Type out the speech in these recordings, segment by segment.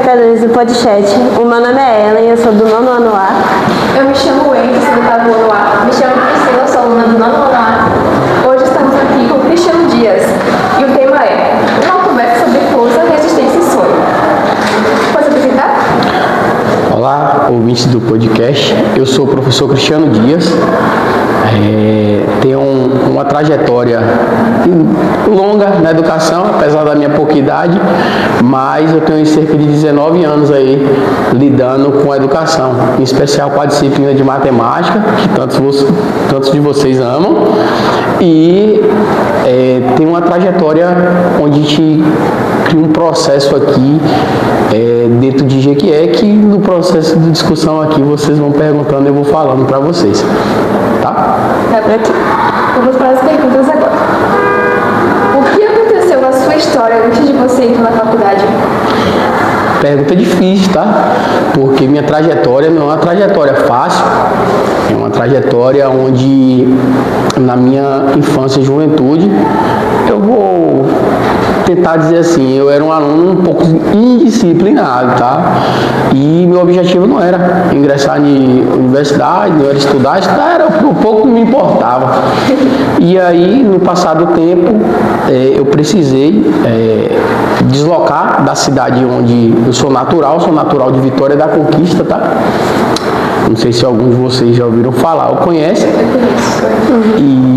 telespectadores do podcast. O meu nome é Ellen, eu sou do 9º ano A. Eu me chamo Wendy, sou do 8º ano A. Me chamo Priscila, sou aluna do 9º ano A. Hoje estamos aqui com o Cristiano Dias e o tema é uma conversa sobre força, resistência e sonho. Pode se apresentar? Olá, ouvintes do podcast. Eu sou o professor Cristiano Dias. Tenho uma trajetória longa na educação, apesar da minha pouca idade, mas eu tenho cerca de 19 anos aí lidando com a educação, em especial com a disciplina de matemática, que tantos de vocês amam, e tenho uma trajetória onde a gente cria um processo aqui dentro de Jequié, que no processo de discussão aqui vocês vão perguntando e eu vou falando para vocês. Tá? Tá por aqui. Vamos para as perguntas agora. O que aconteceu na sua história antes de você entrar na faculdade? Pergunta difícil, tá? Porque minha trajetória não é uma trajetória fácil. É uma trajetória onde, na minha infância e juventude, eu vou tentar dizer assim, eu era um aluno um pouco indisciplinado, tá? E meu objetivo não era ingressar em universidade, não era estudar era o pouco que me importava. E aí, no passar do tempo, eu precisei deslocar da cidade onde eu sou natural de Vitória da Conquista, tá? Não sei se alguns de vocês já ouviram falar ou conhecem.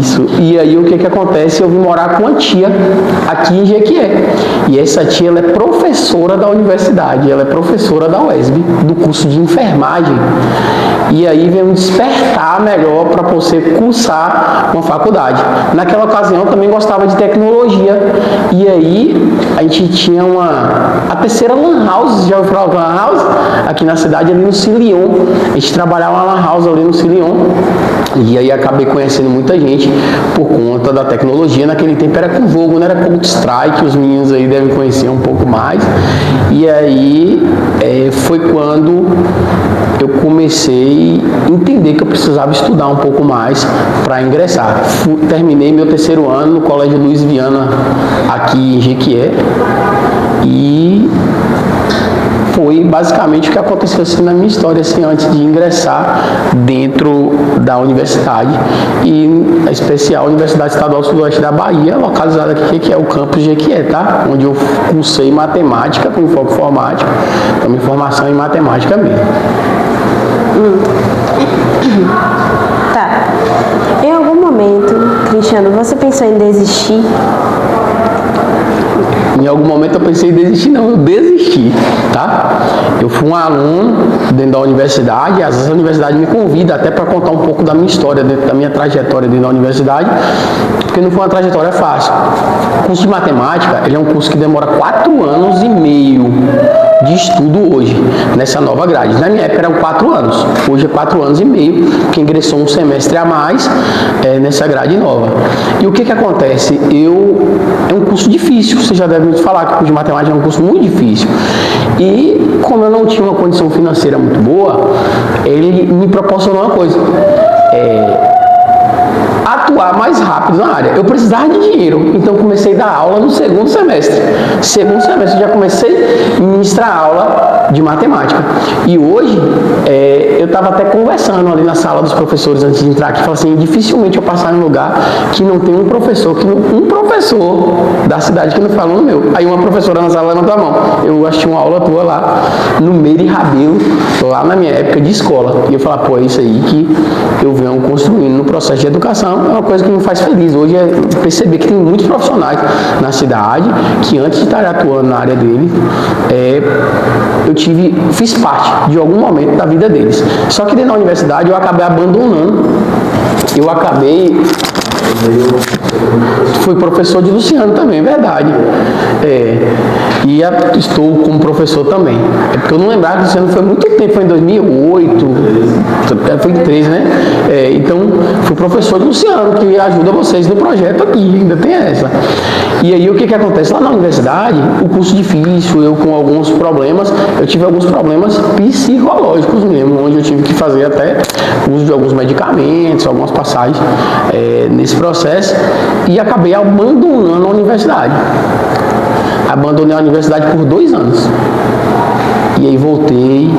Isso. E aí o que acontece? Eu vim morar com uma tia aqui em Jequié. E essa tia, ela é professora da universidade, ela é professora da UESB, do curso de enfermagem. E aí veio me despertar melhor para você cursar uma faculdade. Naquela ocasião eu também gostava de tecnologia. E aí a gente tinha a terceira Lan House, já ouviu falar de Lan House? Aqui na cidade, ali no Cilion. A gente trabalhava na Lan House ali no Cilion. E aí acabei conhecendo muita gente por conta da tecnologia. Naquele tempo era com jogo, não era Counter-Strike, os meninos aí devem conhecer um pouco mais. E aí foi quando eu comecei a entender que eu precisava estudar um pouco mais para ingressar. Terminei meu 3º ano no Colégio Luiz Viana, aqui em Jequié, e foi basicamente o que aconteceu assim, na minha história, assim, antes de ingressar dentro da universidade, e em especial a Universidade Estadual Sudoeste da Bahia, localizada aqui, que é o campus Jequié, tá? Onde eu cursei matemática com enfoque informática, também formação em matemática mesmo. Tá. Em algum momento, Cristiano, você pensou em desistir? Em algum momento eu pensei em desistir, não, eu desisti, tá? Eu fui um aluno dentro da universidade, e às vezes a universidade me convida até para contar um pouco da minha história, dentro da minha trajetória dentro da universidade, porque não foi uma trajetória fácil. O curso de matemática, ele é um curso que demora 4 anos e meio de estudo hoje, nessa nova grade. Na minha época eram 4 anos, hoje é 4 anos e meio, que ingressou um semestre a mais nessa grade nova. E o que acontece? É um curso difícil, você já deve me falar que o curso de matemática é um curso muito difícil. E como eu não tinha uma condição financeira muito boa, ele me proporcionou uma coisa. Atuar mais rápido na área. Eu precisava de dinheiro, então comecei a dar aula no 2º semestre. Segundo semestre já comecei a ministrar aula de matemática. E hoje, eu estava até conversando ali na sala dos professores antes de entrar aqui, falei assim, dificilmente eu passar em um lugar que não tem um professor da cidade que não fala no meu. Aí uma professora na sala levantou a mão. Eu assisti uma aula tua lá no Meire Rabelo, lá na minha época de escola. E eu falei, pô, é isso aí que eu venho construindo no processo de educação. É uma coisa que me faz feliz. Hoje é perceber que tem muitos profissionais na cidade que antes de estar atuando na área dele, fiz parte de algum momento da vida deles. Só que dentro da universidade eu acabei abandonando. Fui professor de Luciano também, é verdade. E estou como professor também. É porque eu não lembrava que Luciano foi muito tempo, foi em 2008, foi em 2013, né? Então, fui professor de Luciano, que ajuda vocês no projeto aqui, ainda tem essa. E aí, o que acontece? Lá na universidade, o curso difícil, eu com alguns problemas, eu tive alguns problemas psicológicos mesmo, onde eu tive que fazer até uso de alguns medicamentos, algumas passagens nesse processo, e acabei abandonando a universidade. Abandonei a universidade por 2 anos. E aí voltei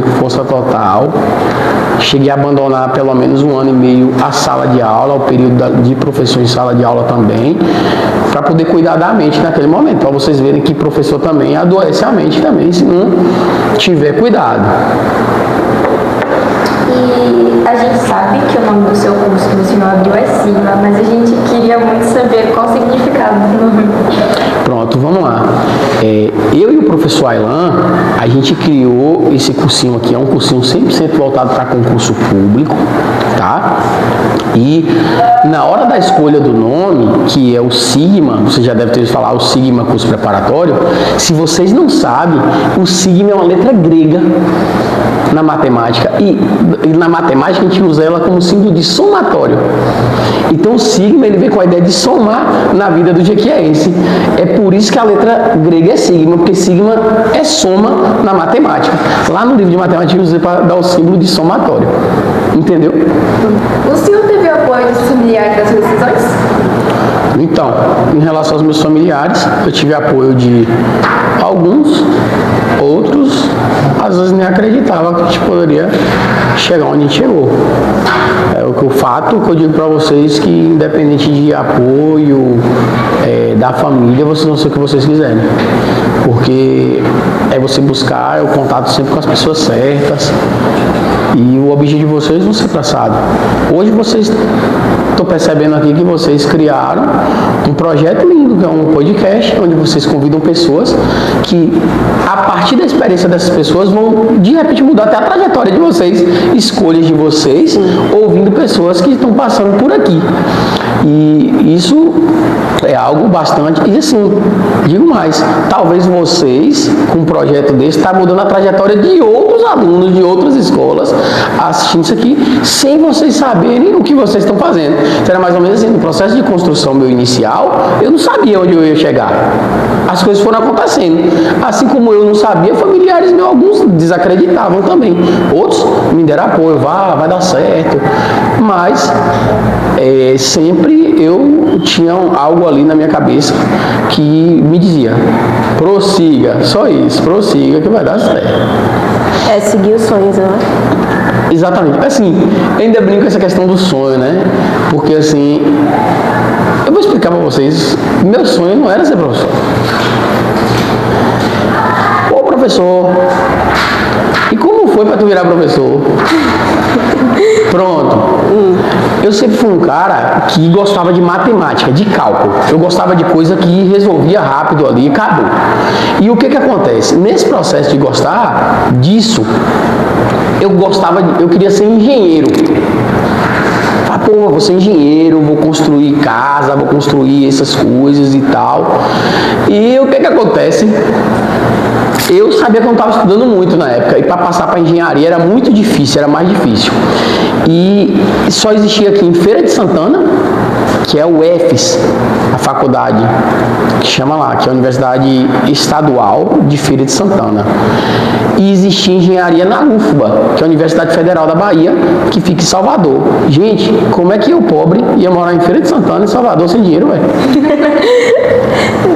com força total. Cheguei a abandonar pelo menos 1 ano e meio a sala de aula, o período de professor em sala de aula também, para poder cuidar da mente naquele momento, para vocês verem que professor também adoece a mente também, se não tiver cuidado. E a gente sabe que o nome do seu curso que você não abriu é Sigma, mas a gente queria muito saber qual o significado do nome. Pronto, vamos lá. Eu e o professor Aylan, a gente criou esse cursinho aqui, é um cursinho 100% voltado para concurso público, tá? E na hora da escolha do nome, que é o Sigma, você já deve ter ouvido falar o Sigma curso preparatório, se vocês não sabem, o Sigma é uma letra grega na matemática, e na matemática a gente usa ela como símbolo de somatório. Então o sigma, ele vem com a ideia de somar na vida do jequiéense. É por isso que a letra grega é sigma, porque sigma é soma na matemática. Lá no livro de matemática eu usei para dar o símbolo de somatório. Entendeu? O senhor teve apoio dos familiares das suas decisões? Então, em relação aos meus familiares, eu tive apoio de alguns, outros, às vezes nem acreditava que a gente poderia chegar onde a gente chegou. O fato que eu digo para vocês que, independente de apoio da família, vocês vão ser o que vocês quiserem. Porque é você buscar o contato sempre com as pessoas certas e o objetivo de vocês não ser traçado. Hoje vocês, estou percebendo aqui que vocês criaram um projeto lindo, que é um podcast, onde vocês convidam pessoas que, a partir da experiência dessas pessoas, vão de repente mudar até a trajetória de vocês, escolhas de vocês, ouvindo pessoas que estão passando por aqui. E isso é algo bastante, e assim, digo mais, talvez vocês, com um projeto desse, está mudando a trajetória de outros alunos de outras escolas assistindo isso aqui, sem vocês saberem o que vocês estão fazendo. Será mais ou menos assim, no processo de construção meu inicial, eu não sabia onde eu ia chegar. As coisas foram acontecendo. Assim como eu não sabia, familiares meus, alguns desacreditavam também. Outros me deram apoio, vai dar certo. Mas sempre eu tinha algo ali na minha cabeça que me dizia, prossiga, só isso, prossiga que vai dar certo. Seguir os sonhos, né? Exatamente. Assim, eu ainda brinco com essa questão do sonho, né? Porque assim, eu vou explicar pra vocês, meu sonho não era ser professor. Ô professor, e como foi pra tu virar professor? Pronto. Eu sempre fui um cara que gostava de matemática, de cálculo. Eu gostava de coisa que resolvia rápido ali e acabou. E o que acontece? Nesse processo de gostar disso, eu queria ser engenheiro. Vou ser engenheiro, vou construir casa, vou construir essas coisas e tal. E o que acontece? Eu sabia que eu não estava estudando muito na época, e para passar para engenharia era muito difícil, era mais difícil. E só existia aqui em Feira de Santana, que é o EFES, a faculdade que chama lá, que é a Universidade Estadual de Feira de Santana. E existia engenharia na UFBA, que é a Universidade Federal da Bahia, que fica em Salvador. Gente, como é que eu, pobre, ia morar em Feira de Santana, em Salvador, sem dinheiro, velho?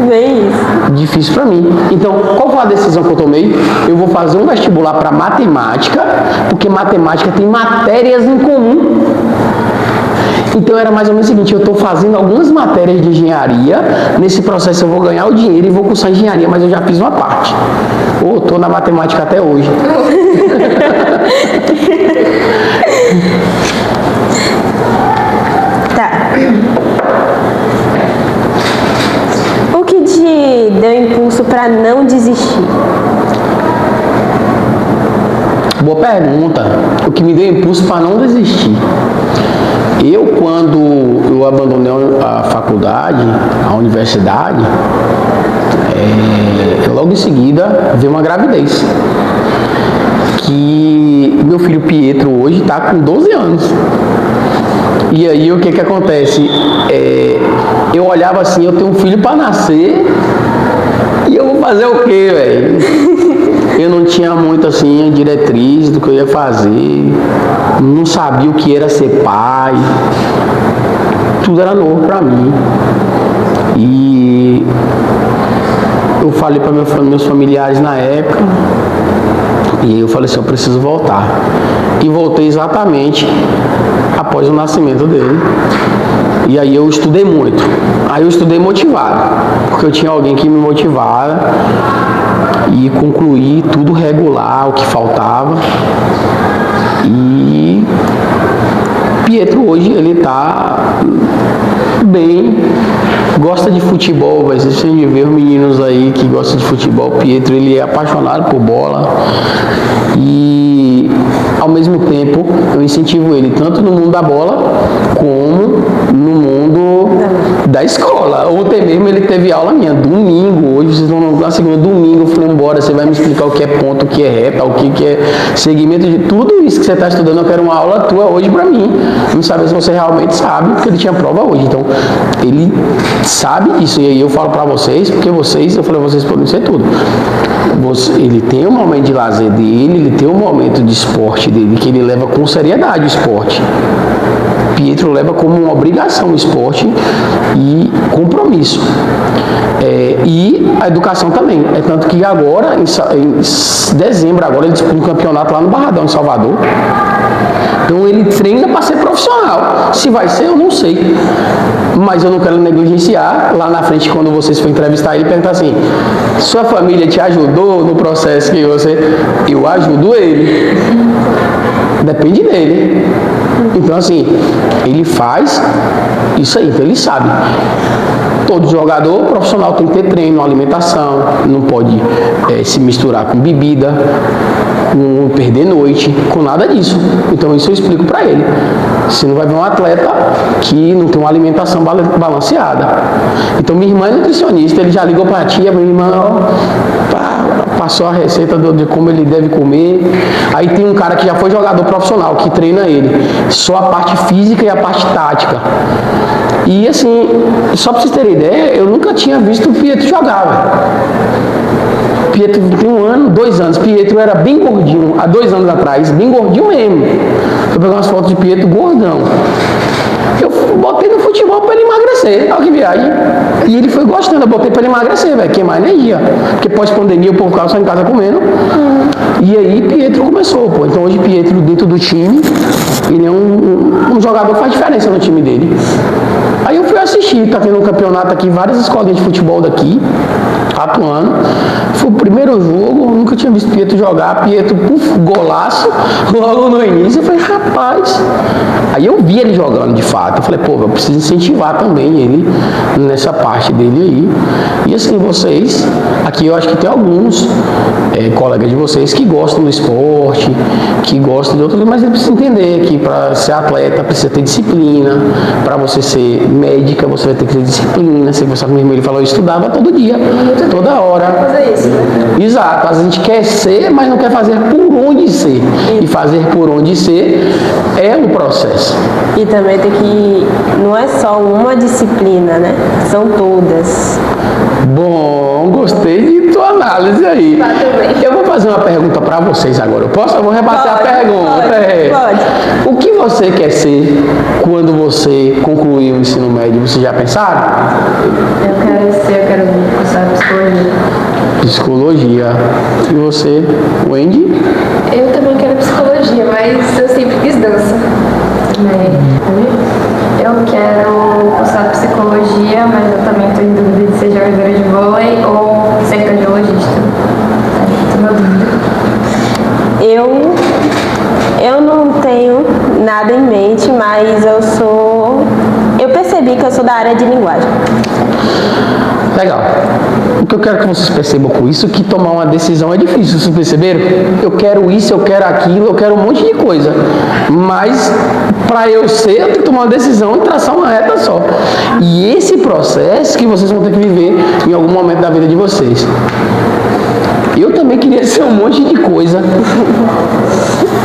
Bem isso. Difícil para mim. Então, qual foi a decisão que eu tomei? Eu vou fazer um vestibular para matemática, porque matemática tem matérias em comum. Então era mais ou menos o seguinte, eu estou fazendo algumas matérias de engenharia, nesse processo eu vou ganhar o dinheiro e vou cursar engenharia, mas eu já fiz uma parte. Ou estou na matemática até hoje. Tá. O que te deu impulso para não desistir? Boa pergunta. O que me deu impulso para não desistir? Quando eu abandonei a faculdade, a universidade, logo em seguida veio uma gravidez. Que meu filho Pietro hoje está com 12 anos. E aí o que acontece? Eu olhava assim, eu tenho um filho para nascer e eu vou fazer o quê, velho? Eu não tinha muito assim diretriz do que eu ia fazer, não sabia o que era ser pai, tudo era novo para mim. E eu falei para meus familiares na época, E aí eu falei assim, eu preciso voltar. E voltei exatamente após o nascimento dele. E aí eu estudei muito. Aí eu estudei motivado, porque eu tinha alguém que me motivara e concluí tudo regular, o que faltava. E Pietro hoje ele tá bem, gosta de futebol, vocês têm de ver os meninos aí que gostam de futebol. Pietro ele é apaixonado por bola e ao mesmo tempo eu incentivo ele tanto no mundo da bola como no mundo da escola. Ontem mesmo ele teve aula minha, domingo, hoje vocês vão na segunda, domingo, eu falei, embora, você vai me explicar o que é ponto, o que é reta, o que é segmento de tudo isso que você está estudando, eu quero uma aula tua hoje para mim, não saber se você realmente sabe, porque ele tinha prova hoje, então ele sabe disso, e aí eu falo para vocês, porque vocês, eu falei, vocês podem ser tudo. Ele tem um momento de lazer dele, ele tem um momento de esporte dele, que ele leva com seriedade o esporte. Pietro leva como uma obrigação o esporte e compromisso. E a educação também. É tanto que agora, em dezembro, agora ele disputa um campeonato lá no Barradão, em Salvador. Então ele treina para ser profissional. Se vai ser, eu não sei. Mas eu não quero negligenciar. Lá na frente, quando vocês for entrevistar ele, perguntar assim, sua família te ajudou no processo que você... Eu ajudo ele. Depende dele. Então assim, ele faz isso aí, então ele sabe. Todo jogador profissional tem que ter treino, alimentação, não pode se misturar com bebida, com perder noite, com nada disso. Então isso eu explico para ele. Você não vai ver um atleta que não tem uma alimentação balanceada. Então minha irmã é nutricionista, ele já ligou para a tia, minha irmã passou a receita de como ele deve comer. Aí tem um cara que já foi jogador profissional, que treina ele, só a parte física e a parte tática. E assim, só para vocês terem ideia, eu nunca tinha visto o Pietro jogar, velho. Pietro tem 1 ano, 2 anos. Pietro era bem gordinho, há 2 anos atrás, bem gordinho mesmo. Eu peguei umas fotos de Pietro gordão. Eu botei no futebol para ele emagrecer. Olha que viagem. E ele foi gostando, eu botei para ele emagrecer, velho, queimar energia. Porque pós-pandemia o povo ficava só em casa comendo. E aí Pietro começou, pô. Então hoje Pietro dentro do time, ele é um jogador que faz diferença no time dele. Aí eu fui assistir, tá tendo um campeonato aqui, várias escolinhas de futebol daqui, atuando. Foi o primeiro jogo, nunca tinha visto Pietro jogar. Pietro, golaço, logo no início. Eu falei, rapaz. Aí eu vi ele jogando de fato. Eu falei, pô, eu preciso incentivar também ele nessa parte dele aí. E assim, vocês, aqui eu acho que tem alguns colegas de vocês que gostam do esporte, que gostam de outras, mas ele precisa entender que para ser atleta precisa ter disciplina, para você ser médica você vai ter que ter disciplina. Você conversar com o meu irmão, ele falou, eu estudava todo dia, toda hora. Fazer isso, né? Exato, a gente quer ser, mas não quer fazer por onde ser. E fazer por onde ser é um processo. E também tem que... Não é só uma disciplina, né? São todas. Bom, gostei de tua análise aí. Eu vou fazer uma pergunta para vocês agora. Eu posso? Eu vou rebater a pergunta. Pode. O que você quer ser quando você concluir o ensino médio? Você já pensaram? Eu quero cursar psicologia. Psicologia. E você, Wendy? Eu também quero psicologia, mas eu sempre quis dança. Eu quero cursar psicologia, mas eu também estou em dúvida de ser jogadora de vôlei ou ser cardiologista. Estou na dúvida. Eu não tenho nada em mente, mas eu percebi que eu sou da área de linguagem. Legal. O que eu quero que vocês percebam com isso é que tomar uma decisão é difícil, vocês perceberam? Eu quero isso, eu quero aquilo, eu quero um monte de coisa. Mas para eu ser, eu tenho que tomar uma decisão e traçar uma reta só. E esse processo que vocês vão ter que viver em algum momento da vida de vocês. Eu também queria ser um monte de coisa.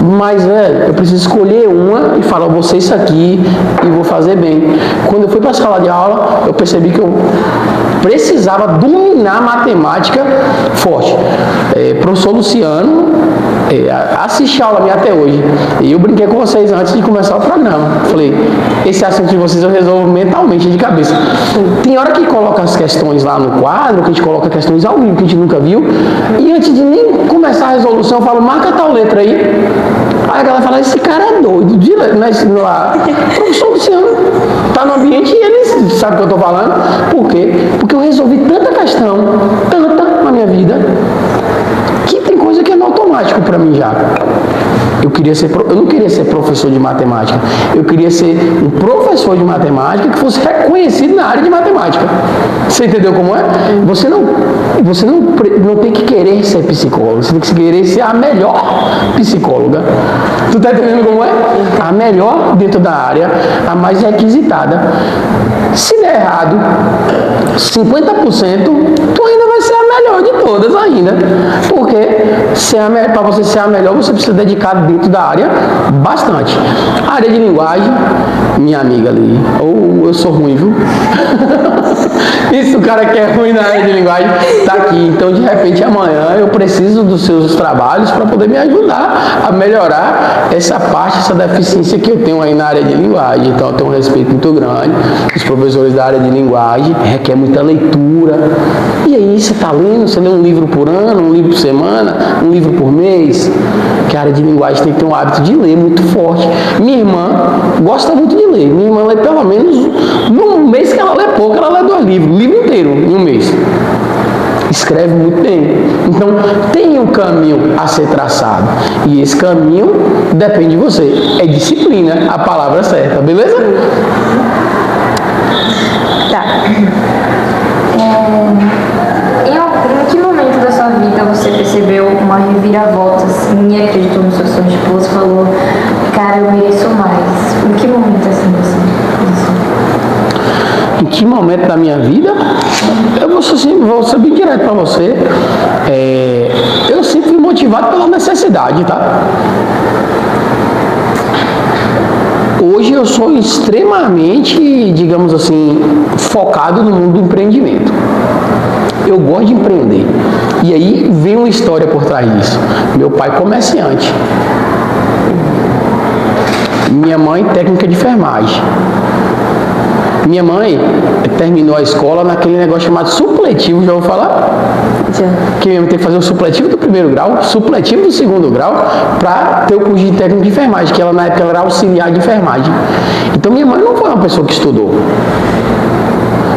Mas, eu preciso escolher uma e falar, vou ser isso aqui e vou fazer bem. Quando eu fui para a sala de aula, eu percebi que eu precisava dominar matemática forte. Professor Luciano assiste aula minha até hoje. E eu brinquei com vocês antes de começar o programa. Falei, esse assunto de vocês eu resolvo mentalmente, de cabeça. Tem hora que coloca as questões lá no quadro, que a gente coloca questões ao vivo que a gente nunca viu, e antes de nem começar a resolução, eu falo, marca tal letra aí. Aí a galera fala, esse cara é doido, lá, professor Luciano tá no ambiente e ele sabe o que eu tô falando. Por quê? Porque eu resolvi tanta questão, tanta na minha vida, que tem coisa que é no automático para mim já. Eu não queria ser professor de matemática, eu queria ser um professor de matemática que fosse reconhecido na área de matemática. Você entendeu como é? Você não tem que querer ser psicólogo, você tem que querer ser a melhor psicóloga. Tu tá entendendo como é? A melhor dentro da área, a mais requisitada. Se der errado 50%, tu ainda vai ser a melhor de todas ainda. Porque para você ser a melhor, você precisa dedicar dentro da área bastante. A área de linguagem, minha amiga ali, ou eu sou ruim, viu? Isso, o cara que é ruim na área de linguagem tá aqui. Então, de repente, amanhã eu preciso dos seus trabalhos para poder me ajudar a melhorar essa parte, essa deficiência que eu tenho aí na área de linguagem. Então, eu tenho um respeito muito grande. Os professores da área de linguagem requer muita leitura. E aí, você está lendo, você lê um livro por ano, um livro por semana, um livro por mês. Que a área de linguagem tem que ter um hábito de ler muito forte. Minha irmã gosta muito de ler. Minha irmã lê pelo menos, num mês que ela lê pouco, ela lê 2 livros, o livro inteiro, em um mês. Escreve muito bem. Então, tem um caminho a ser traçado. E esse caminho depende de você. É disciplina, a palavra certa, beleza? Tá. Em que momento da sua vida você percebeu uma reviravolta assim, e acreditou no seu sonho? Tipo, você falou, cara, eu mereço mais. Em que momento assim você pensou? Em que momento da minha vida? Eu vou ser bem direto para você. Eu sempre fui motivado pela necessidade, tá? Hoje eu sou extremamente, digamos assim, focado no mundo do empreendimento. Eu gosto de empreender. E aí vem uma história por trás disso. Meu pai comerciante. Minha mãe técnica de enfermagem. Minha mãe terminou a escola naquele negócio chamado supletivo, já vou falar? Já. Que mesmo tem que fazer o supletivo do 1º grau, supletivo do 2º grau, para ter o curso de técnico de enfermagem, que ela na época ela era auxiliar de enfermagem. Então minha mãe não foi uma pessoa que estudou.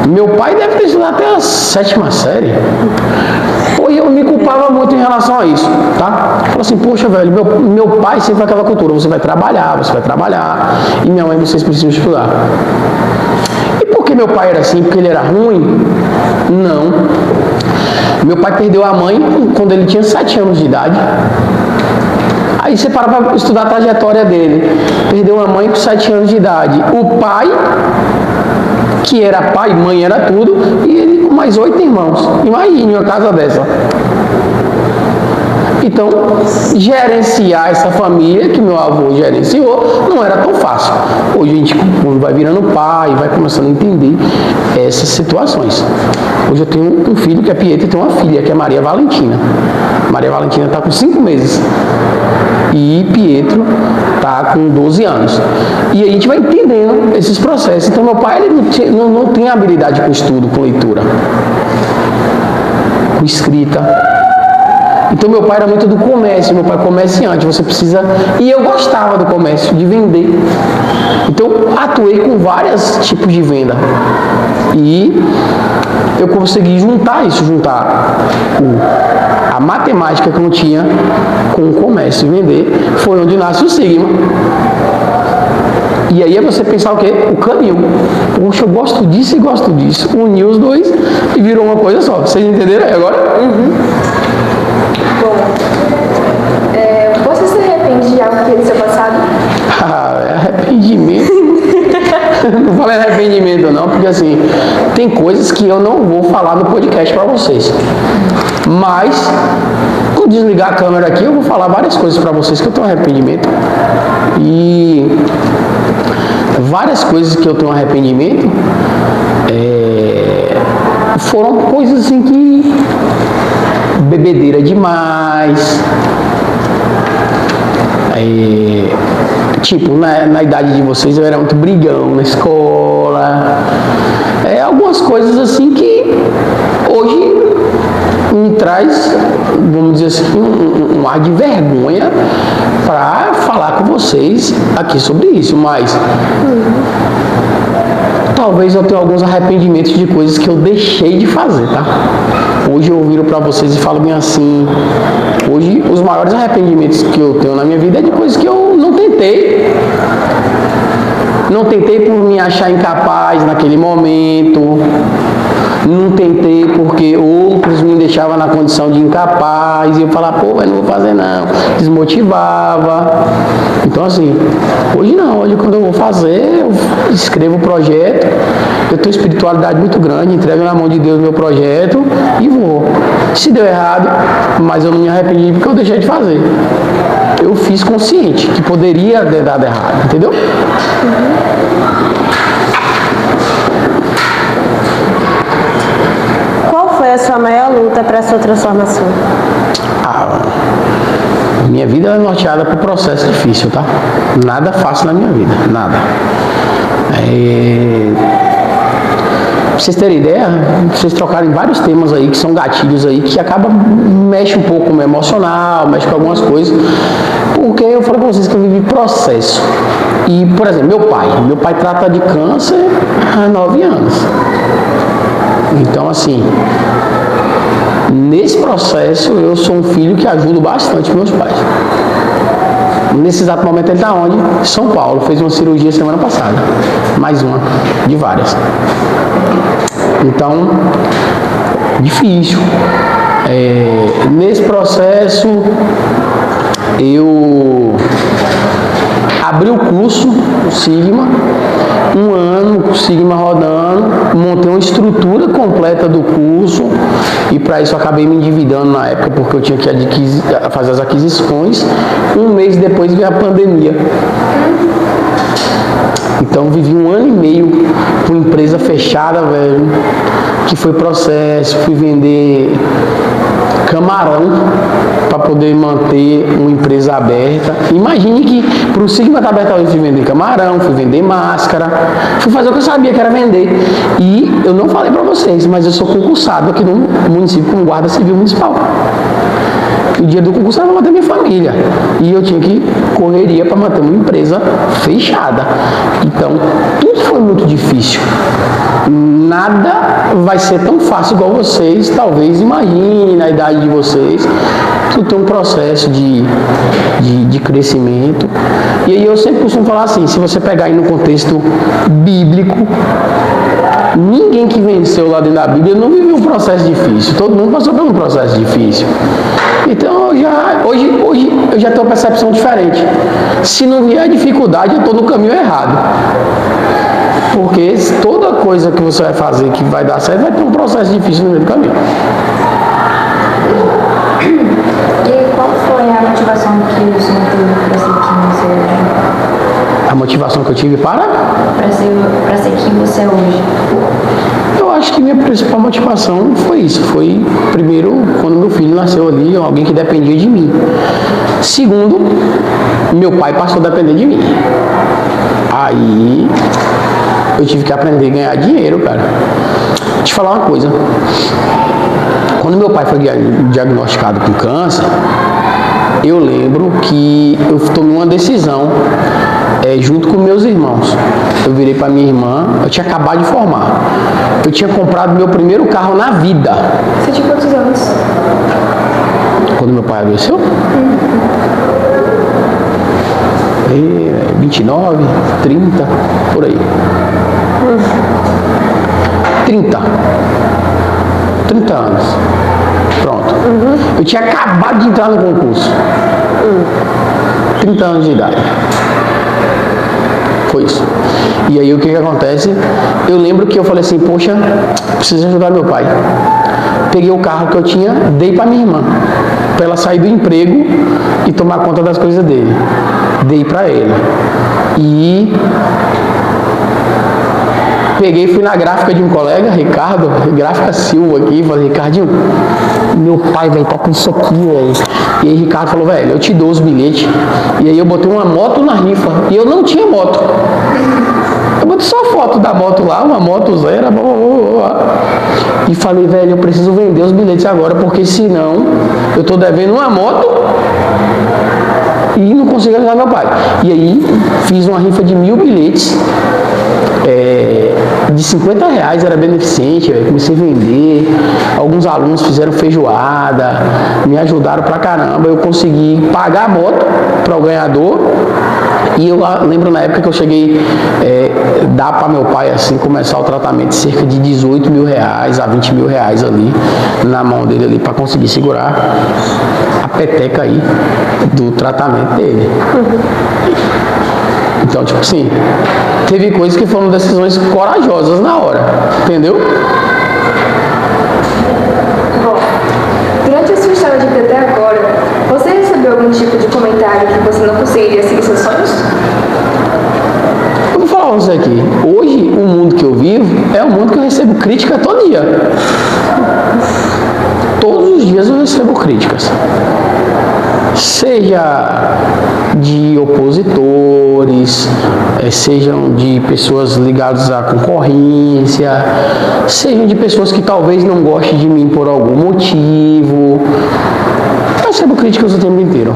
Meu pai deve ter estudado até a 7ª série. E eu me culpava muito em relação a isso, tá? Falei assim, poxa, velho, meu pai sempre foi aquela cultura, você vai trabalhar. E minha mãe, vocês precisam estudar. E por que meu pai era assim? Porque ele era ruim? Não. Meu pai perdeu a mãe quando ele tinha 7 anos de idade. Aí você para estudar a trajetória dele. Perdeu a mãe com 7 anos de idade. O pai, que era pai, mãe era tudo, e ele com mais 8 irmãos. Imagine uma casa dessa. Então, gerenciar essa família que meu avô gerenciou não era tão fácil. Hoje a gente, quando vai virando pai, vai começando a entender essas situações. Hoje eu tenho um filho que é Pietro e tenho uma filha que é Maria Valentina. Maria Valentina está com 5 meses. E Pietro está com 12 anos. E a gente vai entendendo esses processos. Então, meu pai ele não tem habilidade com estudo, com leitura, com escrita. Então, meu pai era muito do comércio, meu pai é comerciante, você precisa... E eu gostava do comércio, de vender. Então, atuei com vários tipos de venda. E eu consegui juntar a matemática que eu tinha com o comércio e vender. Foi onde nasce o Sigma. E aí é você pensar o quê? O caminho. Poxa, eu gosto disso e gosto disso. Uniu os dois e virou uma coisa só. Vocês entenderam aí agora? Bom, você se arrepende de algo que fez no seu passado? Arrependimento. Não falei arrependimento não, porque assim, tem coisas que eu não vou falar no podcast para vocês. Mas, quando desligar a câmera aqui, eu vou falar várias coisas para vocês que eu tenho arrependimento. E várias coisas que eu tenho arrependimento foram coisas assim que... bebedeira demais, Tipo, na idade de vocês eu era muito brigão na escola. Algumas coisas assim que hoje me traz, vamos dizer assim, um ar de vergonha para falar com vocês aqui sobre isso, mas talvez eu tenha alguns arrependimentos de coisas que eu deixei de fazer, tá? Hoje eu viro para vocês e falo bem assim, hoje os maiores arrependimentos que eu tenho na minha vida é de coisas que eu não tentei. Não tentei por me achar incapaz naquele momento. Não tentei porque outros me deixavam na condição de incapaz. E eu falava, pô, mas não vou fazer não. Desmotivava. Então assim, hoje não. Hoje quando eu vou fazer, eu escrevo o projeto. Eu tenho espiritualidade muito grande. Entrego na mão de Deus o meu projeto e vou. Se deu errado, mas eu não me arrependi porque eu deixei de fazer. Eu fiz consciente que poderia ter dado errado, entendeu? Qual foi a sua maior luta para a sua transformação? Minha vida é norteada por processo difícil, tá? Nada fácil na minha vida, nada. Pra vocês terem ideia, vocês trocarem vários temas aí, que são gatilhos aí, que acaba, mexe um pouco com o meu emocional, mexe com algumas coisas, porque eu falo pra vocês que eu vivi processo. E, por exemplo, meu pai trata de câncer há 9 anos. Então, assim, nesse processo, eu sou um filho que ajuda bastante meus pais. Nesse exato momento ele está onde? São Paulo, fez uma cirurgia semana passada. Mais uma, de várias. Então, difícil. Nesse processo, eu abri o curso Sigma, 1 ano, Sigma rodando, montei uma estrutura completa do curso e para isso eu acabei me endividando na época porque eu tinha que fazer as aquisições. 1 mês depois veio a pandemia. Então vivi 1 ano e meio com empresa fechada, velho, que foi processo, fui vender camarão para poder manter uma empresa aberta. Imagine que para o Sigma estar aberto, eu fui vender camarão, fui vender máscara, fui fazer o que eu sabia que era vender. E eu não falei para vocês, mas eu sou concursado aqui no município como guarda civil municipal. O dia do concurso era para manter minha família. E eu tinha que correria para manter uma empresa fechada. Então, tudo foi muito difícil. Nada vai ser tão fácil igual vocês, talvez imaginem na idade de vocês. Tudo tem um processo de crescimento. E aí eu sempre costumo falar assim, se você pegar aí no contexto bíblico, ninguém que venceu lá dentro da Bíblia não viveu um processo difícil. Todo mundo passou por um processo difícil. Então, hoje eu já tenho uma percepção diferente. Se não vier dificuldade, eu estou no caminho errado. Porque toda coisa que você vai fazer que vai dar certo, vai ter um processo difícil no meio do caminho. E qual foi a motivação que o senhor teve para ser quem você é hoje? A motivação que eu tive para ser quem você é hoje? Eu acho que minha principal motivação foi isso. Foi, primeiro, quando meu filho nasceu ali, alguém que dependia de mim. Segundo, meu pai passou a depender de mim. Aí, eu tive que aprender a ganhar dinheiro, cara. Vou te falar uma coisa. Quando meu pai foi diagnosticado com câncer, eu lembro que eu tomei uma decisão junto com meus irmãos. Eu virei para minha irmã, eu tinha acabado de formar. Eu tinha comprado meu primeiro carro na vida. Você tinha quantos anos? Quando meu pai adoeceu? 29, 30, por aí. 30 anos. Pronto. Eu tinha acabado de entrar no concurso. 30 anos de idade. Foi isso. E aí o que acontece? Eu lembro que eu falei assim, poxa, preciso ajudar meu pai. Peguei o carro que eu tinha, dei para minha irmã, para ela sair do emprego e tomar conta das coisas dele. Dei para ele. E Peguei e fui na gráfica de um colega, Ricardo, gráfica Silva aqui, falei, Ricardinho, meu pai, velho, tá com isso aqui, velho. E aí Ricardo falou, velho, eu te dou os bilhetes. E aí eu botei uma moto na rifa. E eu não tinha moto. Eu botei só a foto da moto lá, uma moto zero, e falei, velho, eu preciso vender os bilhetes agora, porque senão eu tô devendo uma moto e não consigo ajudar meu pai. E aí fiz uma rifa de 1000 bilhetes, de R$50, era beneficente, comecei a vender, alguns alunos fizeram feijoada, me ajudaram pra caramba, eu consegui pagar a moto para o ganhador. E eu lembro na época que eu cheguei dar para meu pai assim começar o tratamento de cerca de R$18 mil a R$20 mil ali na mão dele ali para conseguir segurar a peteca aí do tratamento dele. Então, tipo assim, teve coisas que foram decisões corajosas na hora, entendeu? Bom, durante a sua história de vida até agora, você recebeu algum tipo de comentário que você não conseguiria seguir seus sonhos? Eu vou falar pra você aqui, hoje o mundo que eu vivo é um mundo que eu recebo crítica todo dia. Todos os dias eu recebo críticas. Seja de opositores, sejam de pessoas ligadas à concorrência, sejam de pessoas que talvez não gostem de mim por algum motivo. Eu recebo críticas o tempo inteiro.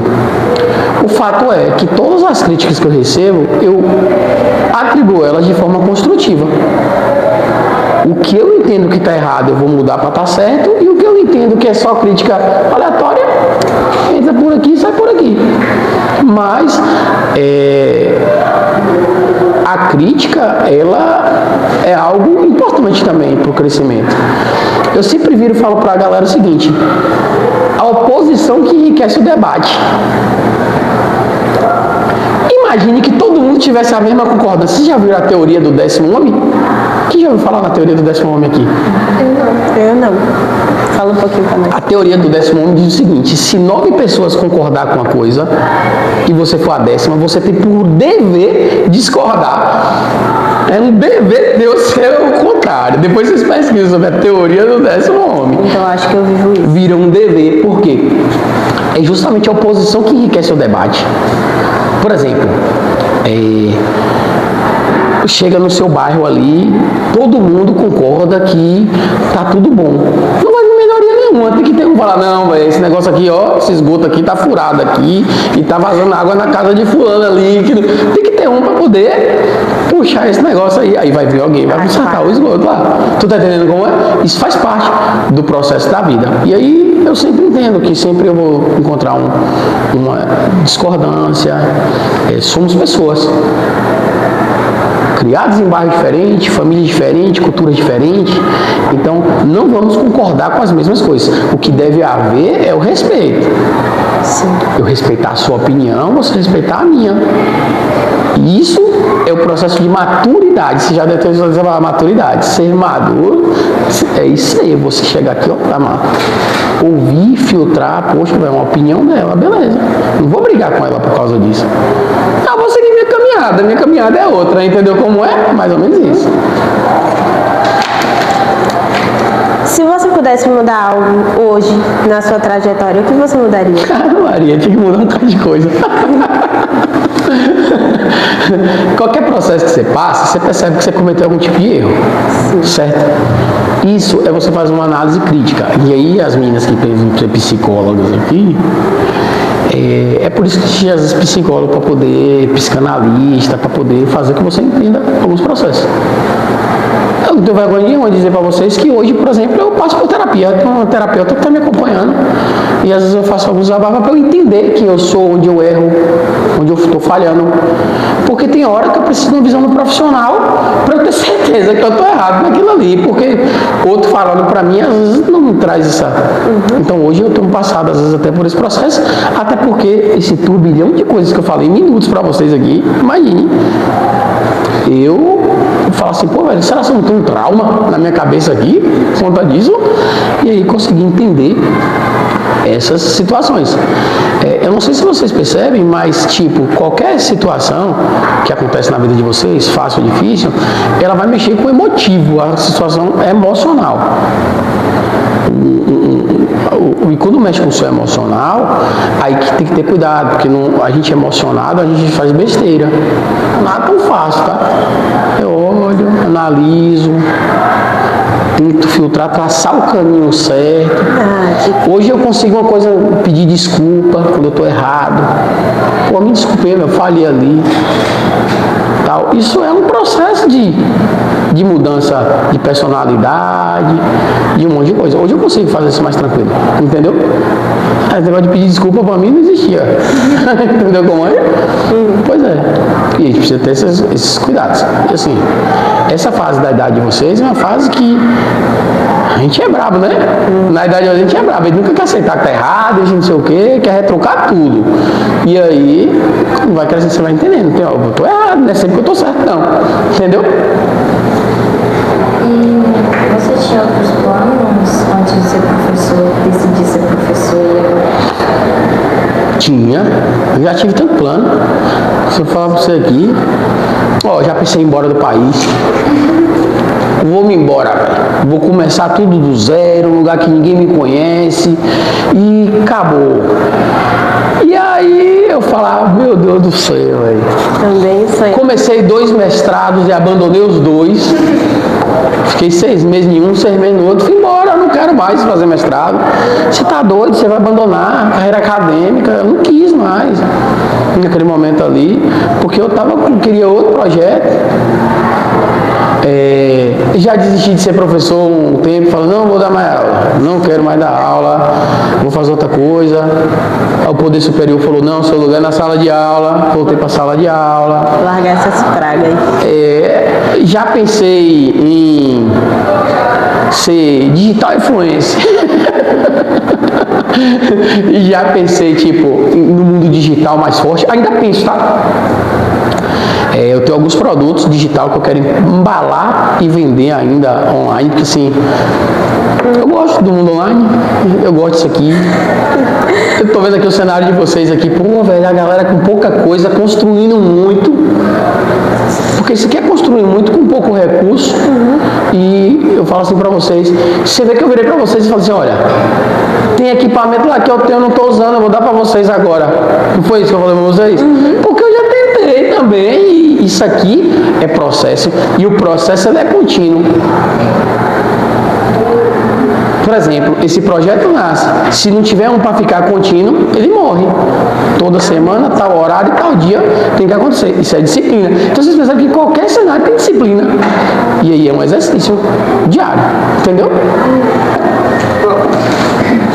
O fato é que todas as críticas que eu recebo, eu atribuo elas de forma construtiva. O que eu entendo que está errado, eu vou mudar para estar certo, e o que eu entendo que é só crítica aleatória, entra por aqui e sai por aqui. Mas a crítica, ela é algo importante também para o crescimento. Eu sempre viro e falo para a galera o seguinte: a oposição que enriquece o debate. Imagine que todo mundo tivesse a mesma concordância. Você já viu a teoria do 10º homem? Quem já ouviu falar na teoria do 10º homem aqui? Eu não. Fala um pouquinho pra nós. A teoria do 10º homem diz o seguinte: se 9 pessoas concordar com uma coisa e você for a 10ª, você tem por dever discordar. É um dever de Deus ser o contrário. Depois vocês pesquisam sobre a teoria do 10º homem. Então acho que eu vivo isso. Vira um dever, por quê? É justamente a oposição que enriquece o debate. Por exemplo, chega no seu bairro ali, todo mundo concorda que tá tudo bom. Não vai ter melhoria nenhuma. Tem que ter um falar, não, véio, esse negócio aqui, ó, esse esgoto aqui tá furado aqui e tá vazando água na casa de fulano ali. Tem que ter um para poder puxar esse negócio aí. Aí vai vir alguém, vai consertar o esgoto lá. Tu tá entendendo como é? Isso faz parte do processo da vida. E aí eu sempre entendo que sempre eu vou encontrar uma discordância. Somos pessoas. Criados em bairros diferentes, famílias diferentes, culturas diferentes. Então, não vamos concordar com as mesmas coisas. O que deve haver é o respeito. Sim. Eu respeitar a sua opinião, você respeitar a minha. Isso é o processo de maturidade. Você já deve ter usado a maturidade. Ser maduro é isso aí. Você chegar aqui, ó, tá, ouvir, filtrar, poxa, é uma opinião dela, beleza. Não vou brigar com ela por causa disso. Não, vou seguir minha caminhada é outra, entendeu como é? Mais ou menos isso. Se você pudesse mudar algo hoje na sua trajetória, o que você mudaria? Cara, Maria, tinha que mudar um tanto de coisa. Qualquer processo que você passa, você percebe que você cometeu algum tipo de erro. Sim. Certo? Isso é você fazer uma análise crítica. E aí as meninas que pensam ser psicólogas aqui, é por isso que tinha as psicólogos para poder, psicanalista, para poder fazer que você entenda alguns processos. Eu não tenho vergonha nenhuma de dizer para vocês que hoje, por exemplo, eu passo por terapia. Eu tenho uma terapeuta que está me acompanhando. E às vezes eu faço alguns abafos para eu entender quem eu sou, onde eu erro, onde eu estou falhando. Porque tem hora que eu preciso de uma visão do profissional para eu ter certeza que eu estou errado naquilo ali. Porque outro falando para mim, às vezes não me traz essa. Então hoje eu tenho passado, às vezes, até por esse processo. Até porque esse turbilhão de coisas que eu falei em minutos para vocês aqui, imagine. Eu falo assim, pô, velho, será que eu não tenho um trauma na minha cabeça aqui por conta disso? E aí consegui entender essas situações. Eu não sei se vocês percebem, mas tipo, qualquer situação que acontece na vida de vocês, fácil ou difícil, ela vai mexer com o emotivo, a situação emocional. E quando mexe com o seu emocional, aí que tem que ter cuidado, porque a gente é emocionado, a gente faz besteira. Não é tão fácil, tá? Eu olho, analiso, tento filtrar, traçar o caminho certo. Hoje eu consigo uma coisa, pedir desculpa quando eu estou errado. Pô, me desculpei, eu falhei ali. Tal. Isso é um processo de mudança de personalidade, de um monte de coisa. Hoje eu consigo fazer isso mais tranquilo, entendeu? Esse negócio de pedir desculpa pra mim não existia. Entendeu como é? Pois é. E a gente precisa ter esses cuidados. E assim, essa fase da idade de vocês é uma fase que a gente é brabo, né? Na idade a gente é brabo. A gente nunca quer aceitar que tá errado, a gente não sei o quê, quer retrocar tudo. E aí, quando vai crescendo, você vai entendendo. Então, eu tô errado, não é sempre que eu tô certo, não. Entendeu? E você tinha outros planos antes de ser professor, decidir ser professor e agora? Tinha, eu já tive tanto plano. Se eu falar pra você aqui, já pensei em ir embora do país. Vou me embora, velho. Vou começar tudo do zero, um lugar que ninguém me conhece e acabou. E aí eu falava, meu Deus do céu, velho. Também sonho. Comecei 2 mestrados e abandonei os 2. Fiquei 6 meses em um, 6 meses no outro. Fui embora, eu não quero mais fazer mestrado. Você tá doido, você vai abandonar a carreira acadêmica. Eu não quis mais naquele momento ali, porque eu queria outro projeto. Já desisti de ser professor um tempo, falando, não vou dar mais aula, não quero mais dar aula, vou fazer outra coisa. O Poder Superior falou, não, seu lugar é na sala de aula, voltei para a sala de aula. Largar essas pragas aí. Já pensei em ser digital influencer. E já pensei, tipo, no mundo digital mais forte, ainda penso, tá? Eu tenho alguns produtos digital que eu quero embalar e vender ainda online, porque assim, eu gosto do mundo online, eu gosto disso aqui. Eu tô vendo aqui o cenário de vocês aqui, pô, velho, a galera com pouca coisa, construindo muito. Porque você quer construir muito com pouco recurso. E eu falo assim pra vocês, você vê que eu virei pra vocês e falei assim, olha, tem equipamento lá que eu tenho, eu não tô usando, eu vou dar pra vocês agora. Não foi isso que eu falei pra vocês? Porque eu já tentei também, e isso aqui é processo, e o processo ele é contínuo. Por exemplo, esse projeto nasce, se não tiver um para ficar contínuo, ele morre. Toda semana, tal horário, tal dia, tem que acontecer. Isso é disciplina. Então vocês pensam que em qualquer cenário tem disciplina. E aí é um exercício diário, entendeu?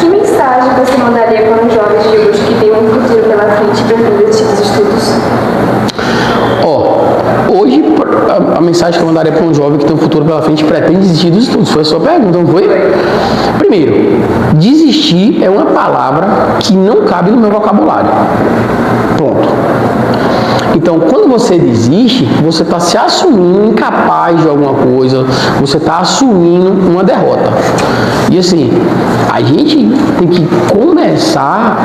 Que mensagem você mandaria para um jovem de hoje que tem um futuro pela frente e pretende esses estudos? Hoje a mensagem que eu mandaria para um jovem que tem um futuro pela frente pretende desistir dos estudos. Foi a sua pergunta, não foi? Primeiro, desistir é uma palavra que não cabe no meu vocabulário. Ponto. Então, quando você desiste, você está se assumindo incapaz de alguma coisa, você está assumindo uma derrota. E assim, a gente tem que começar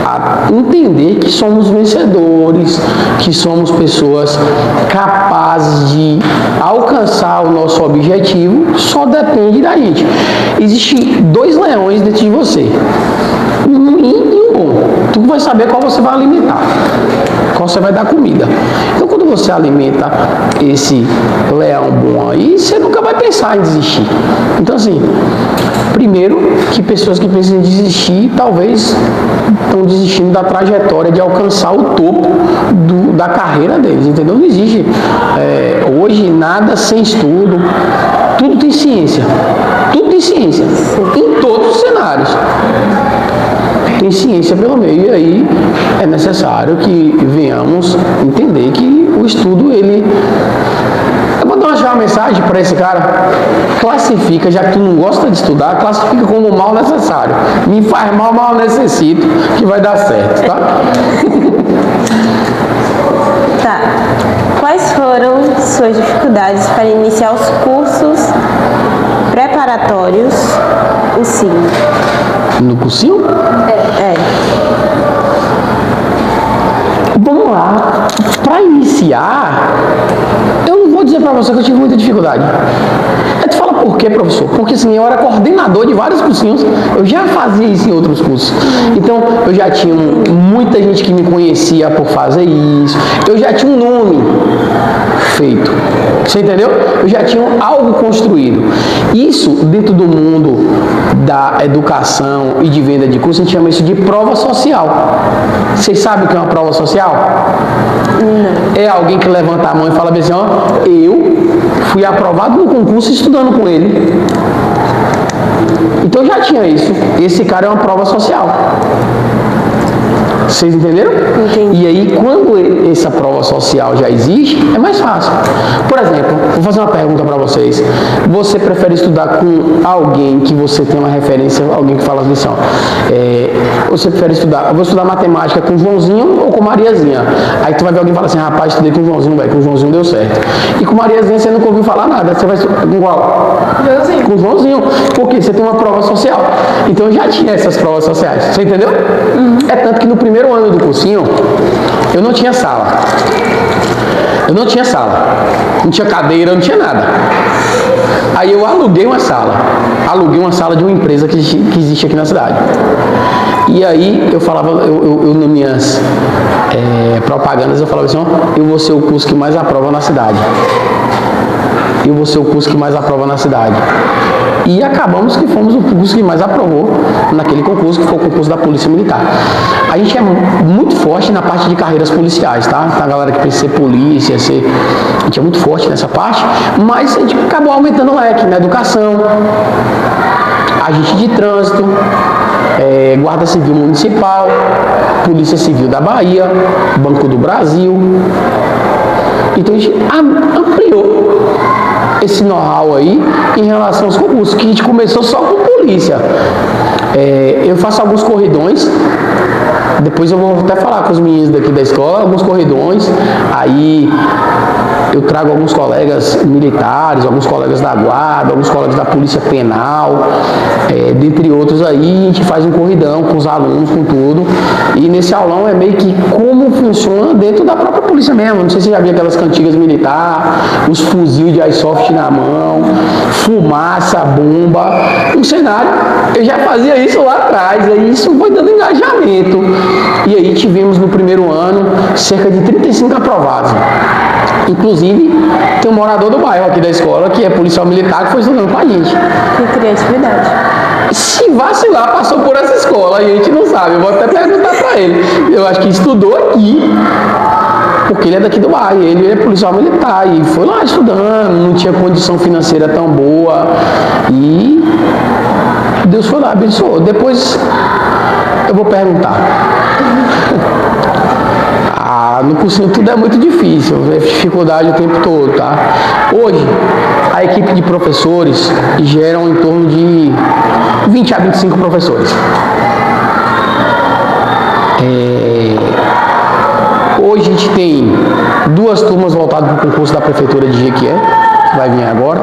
a entender que somos vencedores, que somos pessoas capazes de alcançar o nosso objetivo, só depende da gente. Existem 2 leões dentro de você, um ruim e um bom. Tu vai saber qual você vai alimentar, qual você vai dar comida. Então, quando você alimenta esse leão bom aí, você nunca vai pensar em desistir. Então, assim, primeiro, que pessoas que pensam em desistir, talvez estão desistindo da trajetória de alcançar o topo da carreira deles, entendeu? Não existe hoje nada sem estudo, tudo tem ciência, em todos os cenários. Tem ciência pelo meio, e aí é necessário que venhamos entender que o estudo, eu vou dar uma mensagem para esse cara: classifica, já que tu não gosta de estudar, classifica como mal necessário. Me faz mal, mal necessito, que vai dar certo, tá? Tá. Quais foram suas dificuldades para iniciar os cursos preparatórios, ensino? No cursinho? É. Vamos lá. Para iniciar, eu não vou dizer para você que eu tive muita dificuldade. Aí tu fala por quê, professor? Porque assim, eu era coordenador de vários cursinhos, eu já fazia isso em outros cursos. Então, eu já tinha muita gente que me conhecia por fazer isso, eu já tinha um nome feito. Você entendeu? Eu já tinha algo construído. Isso, dentro do mundo da educação e de venda de curso, a gente chama isso de prova social. Vocês sabem o que é uma prova social? Não. É alguém que levanta a mão e fala assim, ó, eu fui aprovado no concurso estudando com ele. Então eu já tinha isso. Esse cara é uma prova social. Vocês entenderam? Entendi. E aí, quando essa prova social já existe, é mais fácil. Por exemplo, vou fazer uma pergunta para vocês. Você prefere estudar com alguém que você tem uma referência, alguém que fala assim, ó, você prefere estudar, eu vou estudar matemática com Joãozinho ou com Mariazinha? Aí tu vai ver alguém falar assim, rapaz, estudei com Joãozinho, velho, com Joãozinho deu certo. E com Mariazinha você nunca ouviu falar nada, você vai estudar com qual? Joãozinho. Com Joãozinho, porque você tem uma prova social. Então eu já tinha essas provas sociais, você entendeu? É tanto que no primeiro ano do cursinho, eu não tinha sala. Não tinha cadeira, não tinha nada. Aí eu aluguei uma sala de uma empresa que existe aqui na cidade. E aí eu falava, eu nas minhas propagandas, eu falava assim, ó, eu vou ser o curso que mais aprova na cidade. E acabamos que fomos o curso que mais aprovou naquele concurso, que foi o concurso da Polícia Militar. A gente é muito forte na parte de carreiras policiais, tá? A galera que pensa ser polícia, a gente é muito forte nessa parte, mas a gente acabou aumentando o leque na educação, agente de trânsito, Guarda Civil Municipal, Polícia Civil da Bahia, Banco do Brasil. Então a gente ampliou esse know-how aí em relação aos concursos, que a gente começou só com polícia. Eu faço alguns corridões, depois eu vou até falar com os meninos daqui da escola, alguns corridões, aí eu trago alguns colegas militares, alguns colegas da guarda, alguns colegas da polícia penal, dentre outros aí, a gente faz um corridão com os alunos, com tudo, e nesse aulão é meio que como funciona dentro da própria polícia mesmo. Não sei se você já viu aquelas cantigas militares, os fuzil de airsoft na mão, fumaça, bomba, um cenário. Eu já fazia isso lá atrás, aí isso foi dando engajamento, e aí tivemos no primeiro ano cerca de 35 aprovados. Inclusive, tem um morador do bairro aqui da escola, que é policial militar, que foi estudando com a gente. Que criatividade. Se vacilar, passou por essa escola, a gente não sabe. Eu vou até perguntar pra ele. Eu acho que estudou aqui, porque ele é daqui do bairro, ele é policial militar, e foi lá estudando, não tinha condição financeira tão boa, e Deus foi lá, abençoou. Depois, eu vou perguntar. No cursinho tudo é muito difícil, é dificuldade o tempo todo, tá? Hoje, a equipe de professores geram em torno de 20 a 25 professores. Hoje a gente tem 2 turmas voltadas para o concurso da Prefeitura de Jequié, que vai vir agora.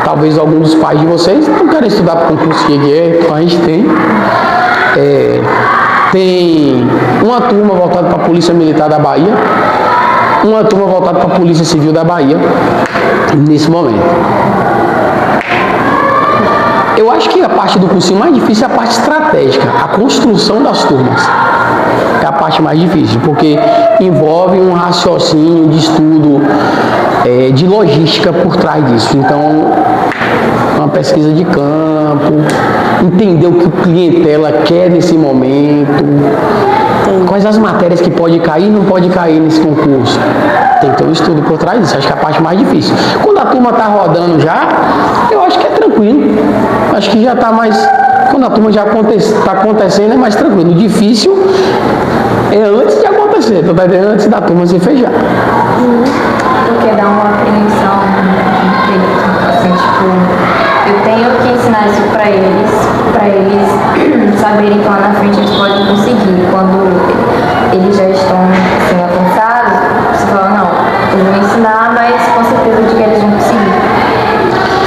Talvez alguns dos pais de vocês não querem estudar para o concurso de Jequié, então a gente tem. Tem uma turma voltada para a Polícia Militar da Bahia, uma turma voltada para a Polícia Civil da Bahia, nesse momento. Eu acho que a parte do cursinho mais difícil é a parte estratégica, a construção das turmas. É a parte mais difícil, porque envolve um raciocínio de estudo, de logística por trás disso. Então, uma pesquisa de campo, entender o que o clientela quer nesse momento, quais as matérias que pode cair e não pode cair nesse concurso. Tem que ter um estudo por trás disso, acho que é a parte mais difícil. Quando a turma está rodando já, eu acho que é tranquilo. Acho que já está mais... Quando a turma já está acontecendo, é mais tranquilo. O difícil é antes de acontecer, antes da turma se fechar. Porque dá uma apreensão, assim, tipo, eu tenho que ensinar isso pra eles saberem que lá na frente eles podem conseguir. Quando eles já estão assim, avançados, você fala, não, eu vou ensinar, mas com certeza de que eles vão conseguir.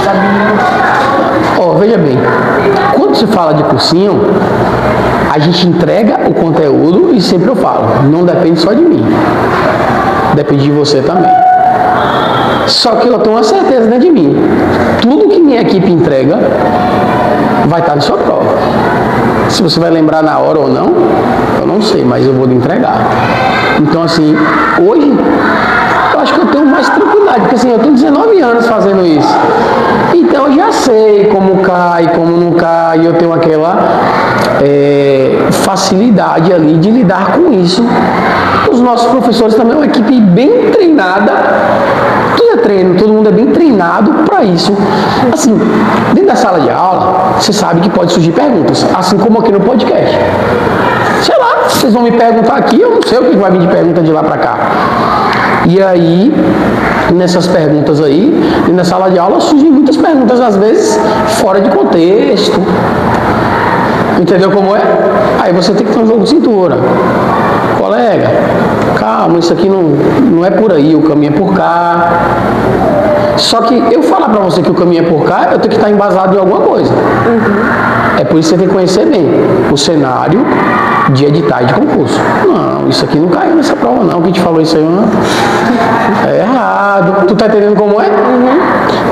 Sabendo. Veja bem, quantos se fala de cursinho, a gente entrega o conteúdo e sempre eu falo, não depende só de mim, depende de você também. Só que eu tenho uma certeza dentro de mim, tudo que minha equipe entrega vai estar na sua prova. Se você vai lembrar na hora ou não, eu não sei, mas eu vou lhe entregar. Então assim, hoje eu acho que eu tenho mais tranquilidade, porque assim, eu tenho 19 anos fazendo isso. Então eu já sei como cai, como não cai, eu tenho aquela facilidade ali de lidar com isso. Os nossos professores também é uma equipe bem treinada, tudo é treino, todo mundo é bem treinado para isso. Assim, dentro da sala de aula, você sabe que pode surgir perguntas, assim como aqui no podcast. Sei lá, vocês vão me perguntar aqui, eu não sei o que vai vir de pergunta de lá para cá. E aí, nessas perguntas aí, e na sala de aula surgem muitas perguntas, às vezes, fora de contexto. Entendeu como é? Aí você tem que ter um jogo de cintura. Colega, calma, isso aqui não é por aí, o caminho é por cá. Só que eu falar pra você que o caminho é por cá, eu tenho que estar embasado em alguma coisa. É por isso que você tem que conhecer bem o cenário de editais de concurso. Não, isso aqui não caiu nessa prova não, quem te falou isso aí não. É errado. Tu tá entendendo como é?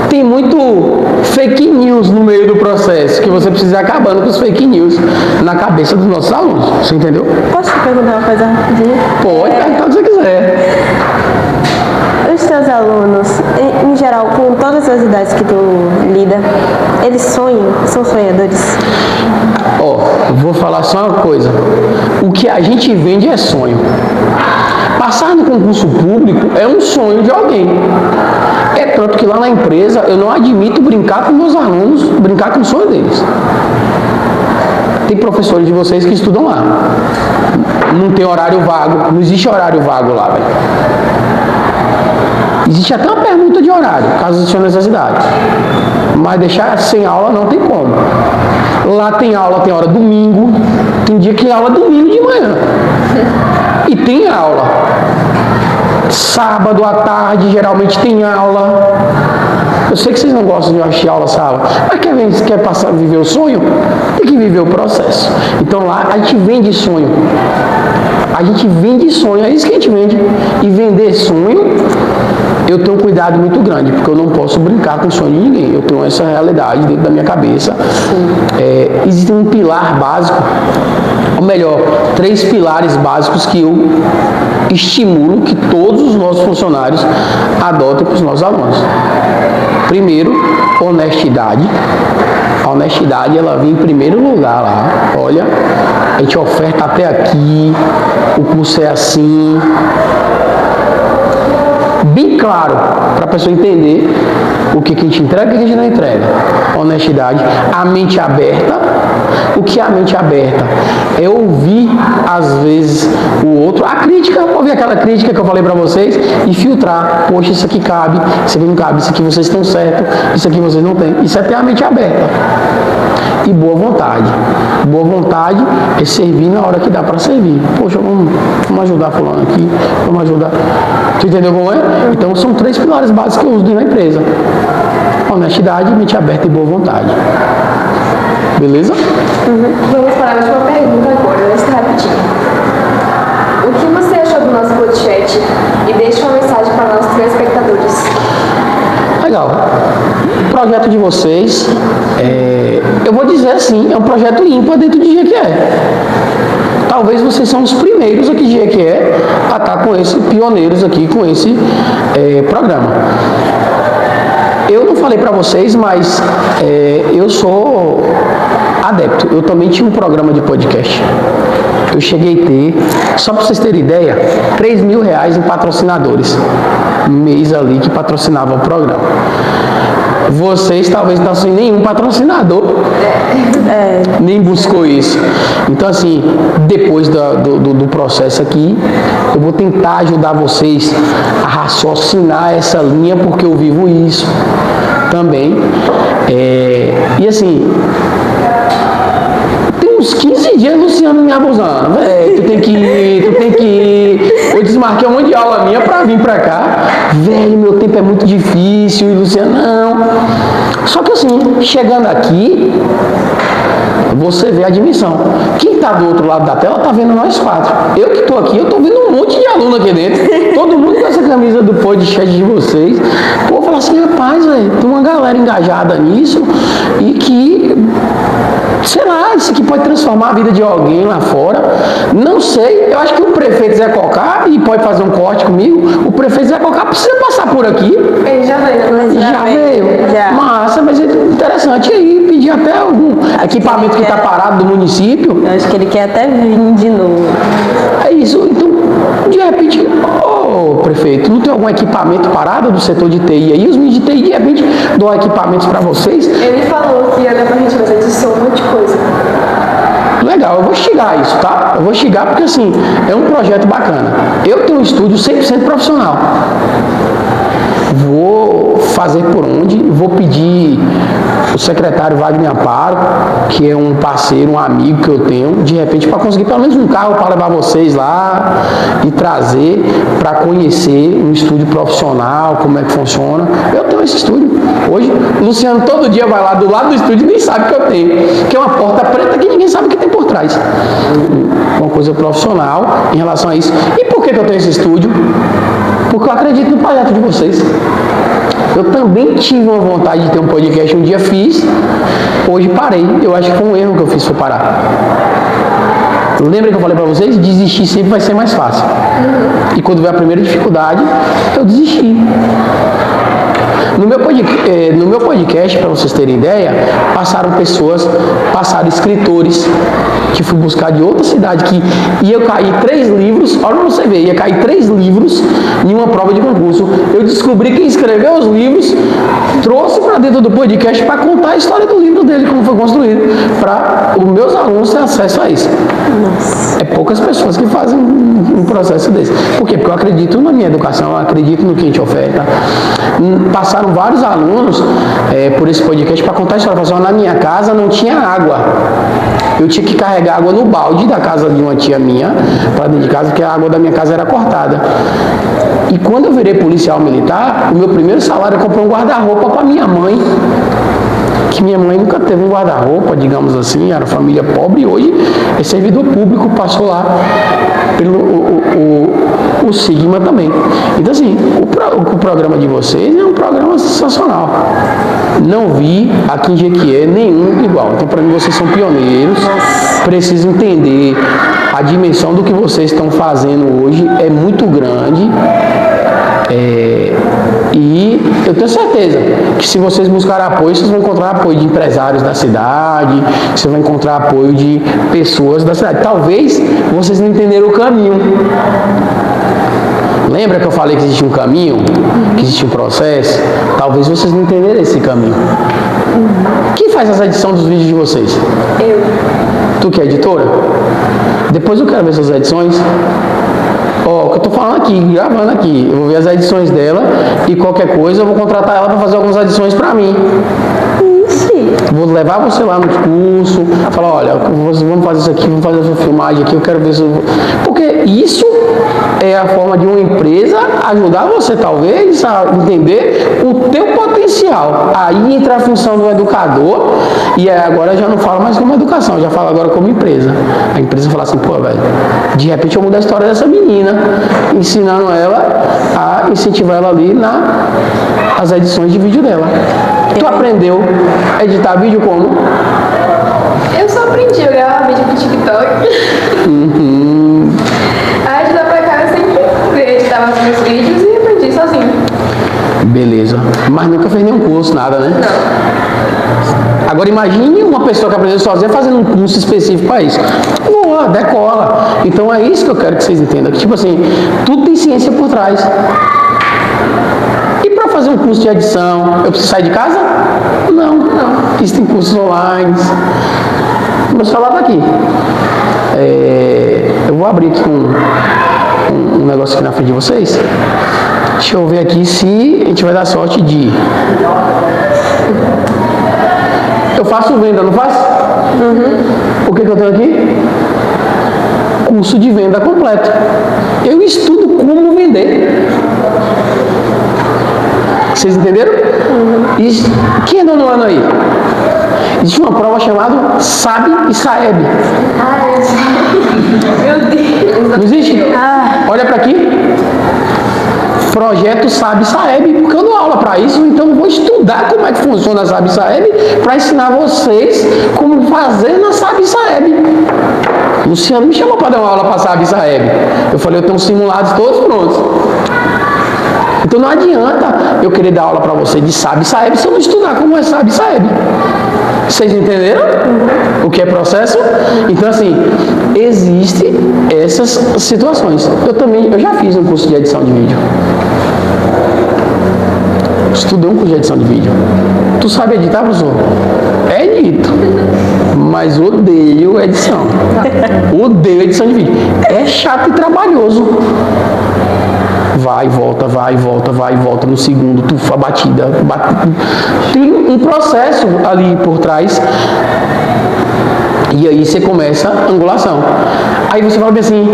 Tem muito fake news no meio do processo, que você precisa ir acabando com os fake news na cabeça dos nossos alunos. Você entendeu? Posso te perguntar uma coisa rapidinho? Pode perguntar o que você quiser. Os teus alunos, em geral, com todas as idades que tu lida, eles sonham? São sonhadores? Ó, vou falar só uma coisa. O que a gente vende é sonho. Passar no concurso público é um sonho de alguém. É tanto que lá na empresa eu não admito brincar com meus alunos, brincar com o sonho deles. Tem professores de vocês que estudam lá. Não tem horário vago, não existe horário vago lá, velho. Existe até uma pergunta de horário, caso exista necessidade. Mas deixar sem aula não tem como. Lá tem aula, tem hora domingo, tem dia que é aula domingo de manhã. E tem aula. Sábado à tarde, geralmente tem aula. Eu sei que vocês não gostam de assistir aula sábado, mas quer passar, viver o sonho? Tem que viver o processo. Então lá a gente vende sonho. A gente vende sonho, é isso que a gente vende. E vender sonho, eu tenho um cuidado muito grande, porque eu não posso brincar com o sonho de ninguém. Eu tenho essa realidade dentro da minha cabeça. Existe um pilar básico, ou melhor, 3 pilares básicos que eu estimulo que todos os nossos funcionários adotem para os nossos alunos. Primeiro, honestidade. A honestidade, ela vem em primeiro lugar lá. Olha, a gente oferta até aqui, o curso é assim. Bem claro, para a pessoa entender o que a gente entrega e o que a gente não entrega. Honestidade, a mente aberta. O que é a mente aberta? É ouvir, às vezes, o outro. A crítica, ouvir aquela crítica que eu falei para vocês e filtrar. Poxa, isso aqui cabe, isso aqui não cabe, isso aqui vocês estão certos, isso aqui vocês não têm. Isso é ter a mente aberta. E boa vontade. Boa vontade é servir na hora que dá para servir. Poxa, vamos ajudar fulano aqui, vamos ajudar. Tu entendeu como é? Então são 3 pilares básicos que eu uso na empresa. Honestidade, mente aberta e boa vontade. Beleza? Vamos para a última pergunta agora, esta rapidinho. O que você achou do nosso podcast? E deixe uma mensagem para nossos telespectadores. Legal. O projeto de vocês, eu vou dizer assim, é um projeto ímpar dentro de Jequié. Talvez vocês são os primeiros aqui de Jequié a estar com esse, pioneiros aqui com esse programa. Eu não falei para vocês, mas eu sou adepto. Eu também tinha um programa de podcast. Eu cheguei a ter, só para vocês terem ideia, R$3.000 em patrocinadores. Mês ali que patrocinava o programa. Vocês talvez não sem nenhum patrocinador. Nem buscou isso. Então assim, depois do processo aqui, eu vou tentar ajudar vocês a raciocinar essa linha, porque eu vivo isso também. E assim, tem uns 15 dias Luciano me abusando. Tu tem que ir. Eu desmarquei um monte de aula minha pra vir pra cá. Velho, meu tempo é muito difícil. E Luciano, não. Só que assim, chegando aqui, você vê a dimensão. Quem está do outro lado da tela está vendo nós 4. Eu que estou aqui, eu estou vendo um monte de aluno aqui dentro. Todo mundo com essa camisa do podcast de vocês. Pô, fala assim, rapaz, velho, tem uma galera engajada nisso e que, sei lá, isso aqui pode transformar a vida de alguém lá fora. Não sei, eu acho que o prefeito Zé Cocá, e pode fazer um corte comigo, o prefeito Zé Cocá precisa passar por aqui. Ele já veio. Já veio. Já. Massa, mas é interessante aí, pedir até algum equipamento que está parado do município. Eu acho que ele quer até vir de novo. É isso, então, de repente, ô prefeito, não tem algum equipamento parado do setor de TI aí? Os meninos de TI, de repente, dão equipamentos para vocês. Ele falou que ia dar pra gente fazer edição, um monte de coisa. Legal, eu vou instigar isso, tá? Eu vou instigar porque, assim, é um projeto bacana. Eu tenho um estúdio 100% profissional. Vou fazer por onde, vou pedir o secretário Wagner Amparo, que é um parceiro, um amigo que eu tenho, de repente para conseguir pelo menos um carro para levar vocês lá e trazer para conhecer um estúdio profissional, como é que funciona. Eu tenho esse estúdio. Hoje, o Luciano todo dia vai lá do lado do estúdio e nem sabe que eu tenho, que é uma porta preta que ninguém sabe o que tem por trás. Uma coisa profissional em relação a isso. E por que eu tenho esse estúdio? Porque eu acredito no projeto de vocês. Eu também tive uma vontade de ter um podcast, um dia fiz, hoje parei. Eu acho que foi um erro que eu fiz, foi parar. Lembra que eu falei pra vocês? Desistir sempre vai ser mais fácil. E quando veio a primeira dificuldade, eu desisti. No meu podcast, para vocês terem ideia, passaram escritores que fui buscar de outra cidade, que ia cair 3 livros, olha pra você ver, ia cair 3 livros em uma prova de concurso. Eu descobri quem escreveu os livros, trouxe para dentro do podcast para contar a história do livro dele, como foi construído, para os meus alunos terem acesso a isso. Nossa. É poucas pessoas que fazem um processo desse. Por quê? Porque eu acredito na minha educação, eu acredito no que a gente oferta. Passaram vários alunos por esse podcast para contar a história. Falaram, na minha casa não tinha água. Eu tinha que carregar água no balde da casa de uma tia minha para dentro de casa, porque a água da minha casa era cortada. E quando eu virei policial militar, o meu primeiro salário eu comprei um guarda-roupa para minha mãe. Que minha mãe nunca teve um guarda-roupa, digamos assim, era família pobre, e hoje é servidor público, passou lá pelo o Sigma também. Então, assim, o programa de vocês é um programa sensacional. Não vi aqui em Jequié nenhum igual. Então, para mim, vocês são pioneiros, preciso entender a dimensão do que vocês estão fazendo hoje, é muito grande. E eu tenho certeza que se vocês buscarem apoio, vocês vão encontrar apoio de empresários da cidade, você vai encontrar apoio de pessoas da cidade. Talvez vocês não entenderam o caminho. Lembra que eu falei que existe um caminho, que existe um processo? Talvez vocês não entenderam esse caminho. Quem faz essa edição dos vídeos de vocês? Eu. Tu que é editora? Depois eu quero ver suas edições. Ó, o que eu tô falando aqui, gravando aqui, eu vou ver as edições dela e qualquer coisa eu vou contratar ela para fazer algumas edições para mim. Vou levar você lá no curso, falar, olha, vamos fazer isso aqui, vamos fazer essa filmagem aqui, eu quero ver se eu... Porque isso é a forma de uma empresa ajudar você, talvez, a entender o teu potencial. Aí entra a função do educador, e agora eu já não falo mais como educação, eu já falo agora como empresa. A empresa fala assim, pô, velho, de repente eu mudo a história dessa menina, ensinando ela a incentivar ela ali nas edições de vídeo dela. Tu aprendeu a editar vídeo como? Eu só aprendi a gravar vídeo pro TikTok. Aí de lá pra cá eu sempre editava os meus vídeos e aprendi sozinho. Beleza. Mas nunca fez nenhum curso, nada, né? Não. Agora imagine uma pessoa que aprendeu sozinha fazendo um curso específico para isso. Boa, decola. Então é isso que eu quero que vocês entendam. Que, tipo assim, tudo tem ciência por trás. E para fazer um curso de edição, eu preciso sair de casa? Não. Existem cursos online. Meu celular está aqui. Eu vou abrir aqui um negócio aqui na frente de vocês. Deixa eu ver aqui se a gente vai dar sorte de... Eu faço venda, não faço? O que eu tenho aqui? Curso de venda completo. Eu estudo como vender. Vocês entenderam? E quem é dono do ano aí? Existe uma prova chamada SAB e SAEB. Meu Deus. Não existe? Olha para aqui. Projeto SAB e SAEB, porque eu dou aula para isso, então eu vou estudar como é que funciona a SAB e SAEB para ensinar vocês como fazer na SAB e SAEB. Luciano me chamou para dar uma aula para SAB e SAEB. Eu falei, eu tenho os simulados todos prontos. Então não adianta eu querer dar aula para você de SAB e SAEB se eu não estudar como é SAB e SAEB. Vocês entenderam o que é processo? Então assim, existem essas situações. Eu já fiz um curso de edição de vídeo. Estudei um curso de edição de vídeo. Tu sabe editar, professor? Edito. Mas odeio edição. Odeio edição de vídeo. É chato e trabalhoso. Vai, volta, vai, volta, vai, volta no segundo, tufa, batida. Tem um processo ali por trás. E aí você começa a angulação. Aí você fala assim,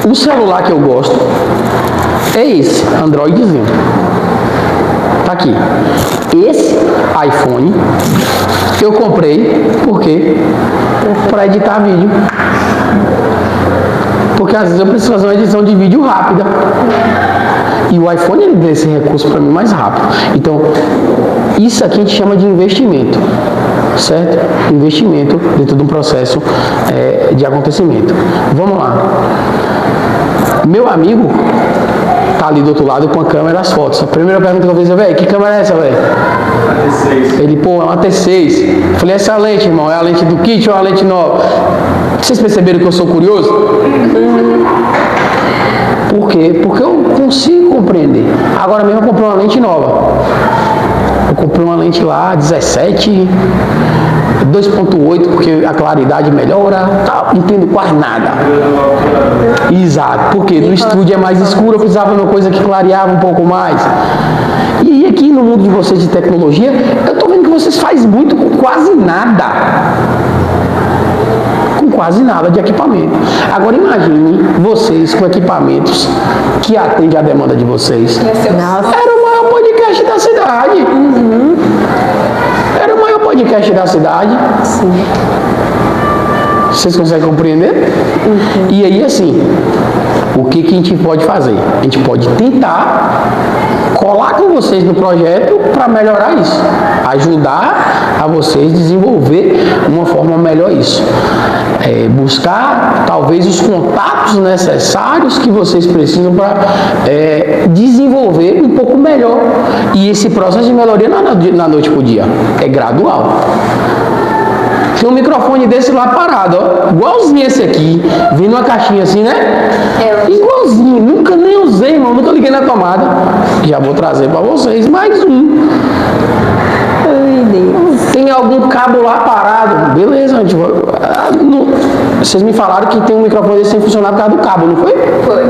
o celular que eu gosto é esse, Androidzinho. Tá aqui. Esse iPhone eu comprei, por quê? Para editar vídeo. Porque às vezes eu preciso fazer uma edição de vídeo rápida. E o iPhone ele dá esse recurso para mim mais rápido. Então, isso aqui a gente chama de investimento. Certo? Investimento dentro de um processo de acontecimento. Vamos lá. Meu amigo tá ali do outro lado com a câmera e as fotos. A primeira pergunta que eu fiz é, velho, que câmera é essa, velho? T6. Ele, pô, é uma T6. Eu falei, essa lente, irmão, é a lente do kit ou a lente nova? Vocês perceberam que eu sou curioso? Por quê? Porque eu consigo compreender. Agora mesmo eu comprei uma lente nova. Eu comprei uma lente lá, 17, 2.8, porque a claridade melhora, tá, não entendo quase nada. Exato, porque no estúdio é mais escuro, eu precisava de uma coisa que clareava um pouco mais. E aqui no mundo de vocês de tecnologia, eu tô vendo que vocês fazem muito com quase nada. Com quase nada de equipamento. Agora imagine vocês com equipamentos que atendem a demanda de vocês. Nossa. Era o maior podcast da cidade. Era o maior podcast da cidade. Sim. Vocês conseguem compreender? E aí, assim, o que a gente pode fazer? A gente pode tentar colar com vocês no projeto para melhorar isso. Ajudar a vocês desenvolver uma forma melhor isso. Buscar, talvez, os contatos necessários que vocês precisam para desenvolver um pouco melhor. E esse processo de melhoria não é na noite para o dia. É gradual. Tem um microfone desse lá parado, ó. Igualzinho esse aqui. Vem numa caixinha assim, né? Igualzinho. Nunca nem usei, irmão. Nunca liguei na tomada. Já vou trazer para vocês mais um. Ai, Deus. Tem algum cabo lá parado? Beleza, gente. Vocês me falaram que tem um microfone desse sem funcionar por causa do cabo, não foi? Foi.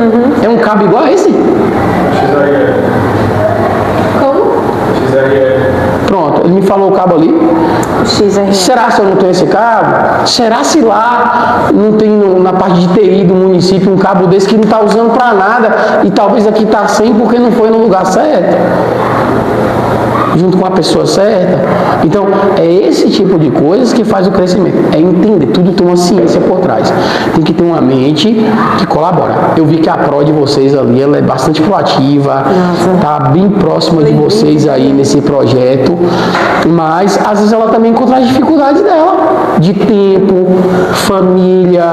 É um cabo igual a esse? XRL. Como? XRL. Pronto, ele me falou o cabo ali. XR. Será se eu não tenho esse cabo? Será se lá não tem na parte de TI do município um cabo desse que não está usando para nada e talvez aqui está sem porque não foi no lugar certo? Junto com a pessoa certa. Então, é esse tipo de coisas que faz o crescimento. É entender, tudo tem uma ciência por trás. Tem que ter uma mente que colabora. Eu vi que a pró de vocês ali, ela é bastante proativa, tá bem próxima de vocês aí nesse projeto, mas às vezes ela também encontra as dificuldades dela, de tempo, família,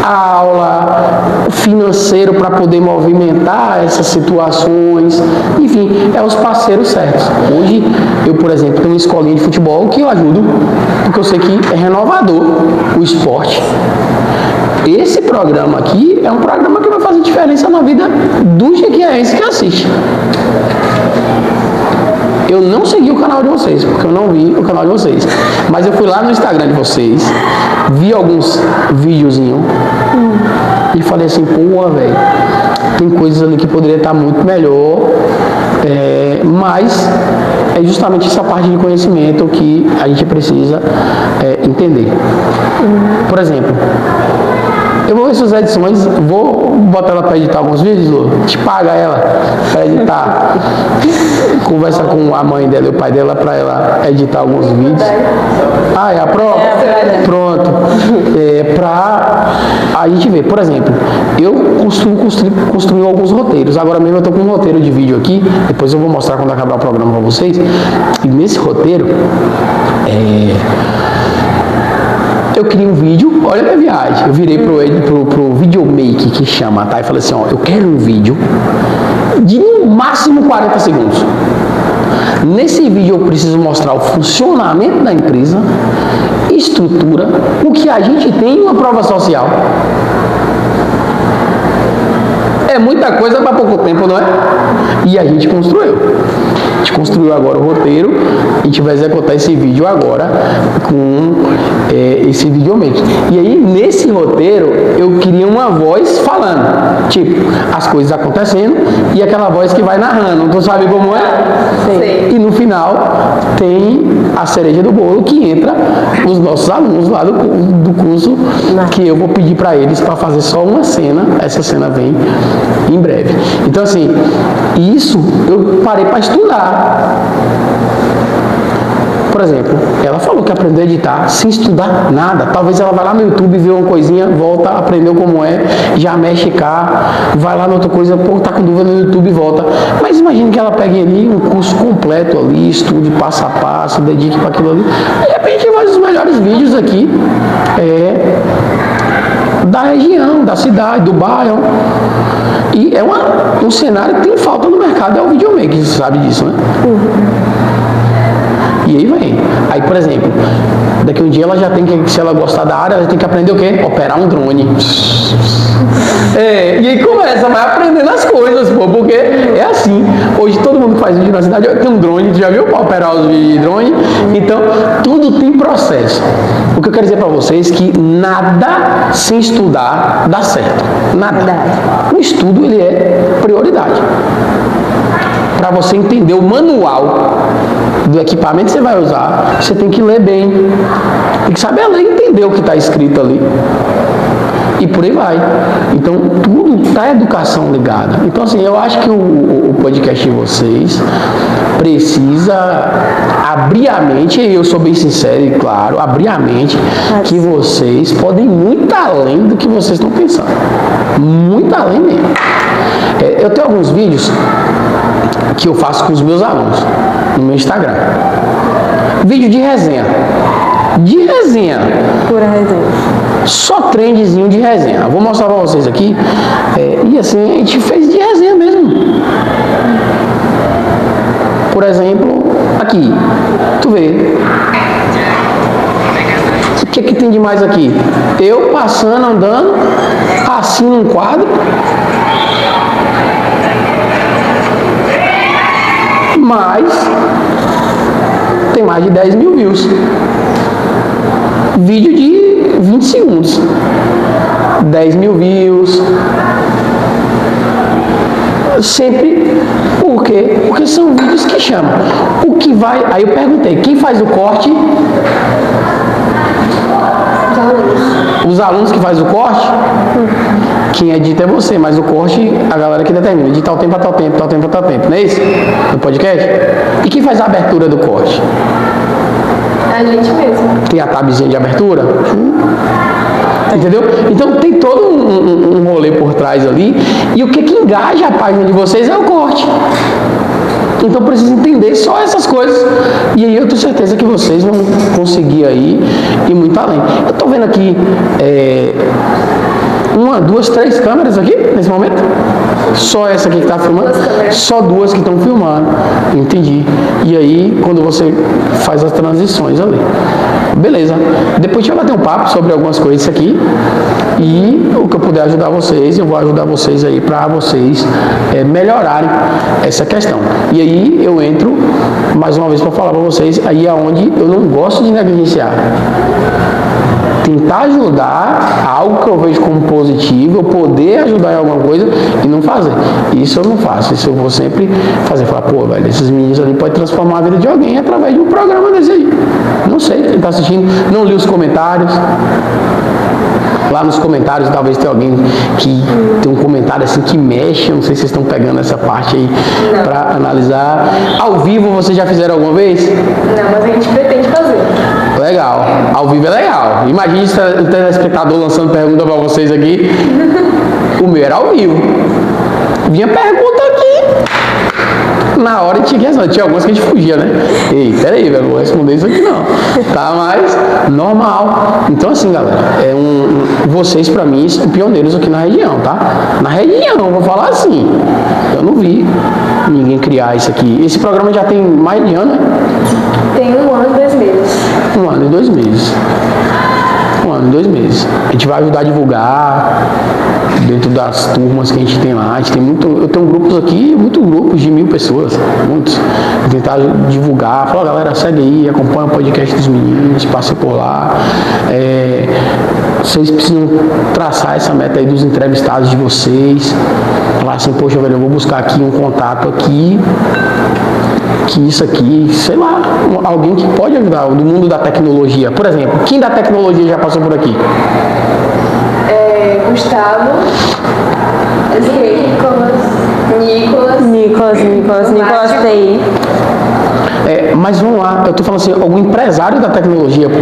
aula, financeiro para poder movimentar essas situações, enfim, é os parceiros certos. Hoje, eu, por exemplo, tenho uma escolinha de futebol que eu ajudo, porque eu sei que é renovador o esporte. Esse programa aqui é um programa que vai fazer diferença na vida do jequiéense que assiste. Eu não segui o canal de vocês, porque eu não vi o canal de vocês. Mas eu fui lá no Instagram de vocês, vi alguns videozinhos e falei assim, pô, velho, tem coisas ali que poderia estar muito melhor, mas é justamente essa parte de conhecimento que a gente precisa entender. Por exemplo, Eu vou ver suas edições, vou botar ela para editar alguns vídeos, Lu. Te paga ela para editar. Conversa com a mãe dela e o pai dela para ela editar alguns vídeos. Ah, é a prova? Pronto. Pra a gente ver, por exemplo, eu costumo construir alguns roteiros. Agora mesmo eu tô com um roteiro de vídeo aqui, depois eu vou mostrar quando acabar o programa para vocês. E nesse roteiro, eu queria um vídeo, olha a minha viagem, eu virei pro videomake que chama, tá? E falei assim, ó, eu quero um vídeo de no máximo 40 segundos. Nesse vídeo eu preciso mostrar o funcionamento da empresa, estrutura, o que a gente tem em uma prova social. É muita coisa para pouco tempo, não é? E a gente construiu. A gente construiu agora o roteiro, a gente vai executar esse vídeo agora com esse videomake. E aí, nesse roteiro, eu queria uma voz falando, tipo, as coisas acontecendo e aquela voz que vai narrando. Tu sabe como é? Sim. E no final, tem a cereja do bolo que entra os nossos alunos lá do curso, que eu vou pedir para eles para fazer só uma cena. Essa cena vem em breve. Então, assim, isso eu parei para estudar. Por exemplo, ela falou que aprendeu a editar sem estudar nada. Talvez ela vá lá no YouTube, vê uma coisinha, volta, aprendeu como é, já mexe cá, vai lá na outra coisa, pô, tá com dúvida no YouTube e volta. Mas imagine que ela pegue ali um curso completo ali, estude passo a passo, dedique para aquilo ali. De repente vai os melhores vídeos aqui da região, da cidade, do bairro. E é um cenário que tem falta no mercado, é o videomaker, você sabe disso, né? E aí vem. Aí, por exemplo, daqui um dia ela já tem que, se ela gostar da área, ela tem que aprender o quê? Operar um drone. E aí começa, vai aprendendo as coisas, pô, porque é assim. Hoje todo mundo que faz vídeo na cidade tem um drone, já viu para operar os vídeos de drone? Então, tudo tem processo. O que eu quero dizer para vocês é que nada sem estudar dá certo. Nada. O estudo, ele é prioridade. Para você entender o manual do equipamento que você vai usar, você tem que ler bem. Tem que saber ler e entender o que está escrito ali. E por aí vai. Então, tudo está a educação ligada. Então, assim, eu acho que o podcast de vocês precisa abrir a mente, e eu sou bem sincero e claro, abrir a mente que vocês podem ir muito além do que vocês estão pensando. Muito além mesmo. Eu tenho alguns vídeos que eu faço com os meus alunos no meu Instagram. Vídeo de resenha. De resenha. Pura resenha. Só trendzinho de resenha. Eu vou mostrar pra vocês aqui. E assim, a gente fez de resenha mesmo. Por exemplo, aqui. Tu vê. O que tem de mais aqui? Eu passando, andando, assim num quadro. Mas tem mais de 10 mil views. Vídeo de 20 segundos. 10 mil views. Sempre. Por quê? Porque são vídeos que chamam. O que vai. Aí eu perguntei, quem faz o corte? Os alunos que fazem o corte? Quem edita é você, mas o corte, a galera que determina. De tal tempo a tal tempo, tal tempo a tal tempo. Não é isso? No podcast? E quem faz a abertura do corte? A gente mesmo. Tem a tabzinha de abertura? Entendeu? Então tem todo um rolê por trás ali. E o que engaja a página de vocês é o corte. Então precisa entender só essas coisas. E aí eu tenho certeza que vocês vão conseguir aí ir muito além. Eu tô vendo aqui 1, 2, 3 câmeras aqui nesse momento. Só essa aqui que está filmando? Só 2 que estão filmando. Entendi. E aí, quando você faz as transições ali. Beleza. Depois a gente vai bater um papo sobre algumas coisas aqui. E o que eu puder ajudar vocês, eu vou ajudar vocês aí para vocês melhorarem essa questão. E aí eu entro mais uma vez para falar para vocês aí aonde eu não gosto de negligenciar. Tentar ajudar algo que eu vejo como positivo, eu poder ajudar em alguma coisa e não fazer. Isso eu não faço. Isso eu vou sempre fazer. Falar, pô, velho, esses meninos ali podem transformar a vida de alguém através de um programa desse aí. Não sei quem está assistindo, não li os comentários. Lá nos comentários, talvez tenha alguém que tem um comentário assim que mexe. Eu não sei se vocês estão pegando essa parte aí para analisar. Ao vivo, vocês já fizeram alguma vez? Não, mas a gente pretende fazer. Legal. Ao vivo é legal. Imagine o telespectador lançando pergunta para vocês aqui. O meu era ao vivo. Vinha pergunta aqui. Na hora tinha que responder. Tinha algumas que a gente fugia, né? Ei, peraí, velho, não vou responder isso aqui não. Tá, mas normal. Então assim, galera, vocês pra mim são pioneiros aqui na região, tá? Na região, vou falar assim. Eu não vi ninguém criar isso aqui. Esse programa já tem mais de ano, né? Tem 1 ano e 2 meses. 1 ano e 2 meses. 1 ano e 2 meses. A gente vai ajudar a divulgar dentro das turmas que a gente tem lá. A gente tem eu tenho grupos aqui, muitos grupos de 1000 pessoas, muitos. Tentar divulgar, falar, galera, segue aí, acompanha o podcast dos meninos, passa por lá. Vocês precisam traçar essa meta aí dos entrevistados de vocês. Falar assim, poxa, velho, eu vou buscar aqui um contato aqui, que isso aqui, sei lá, alguém que pode ajudar, do mundo da tecnologia. Por exemplo, quem da tecnologia já passou por aqui? Gustavo, Nicolas TI. Mas vamos lá, eu tô falando assim, algum empresário da tecnologia, pô.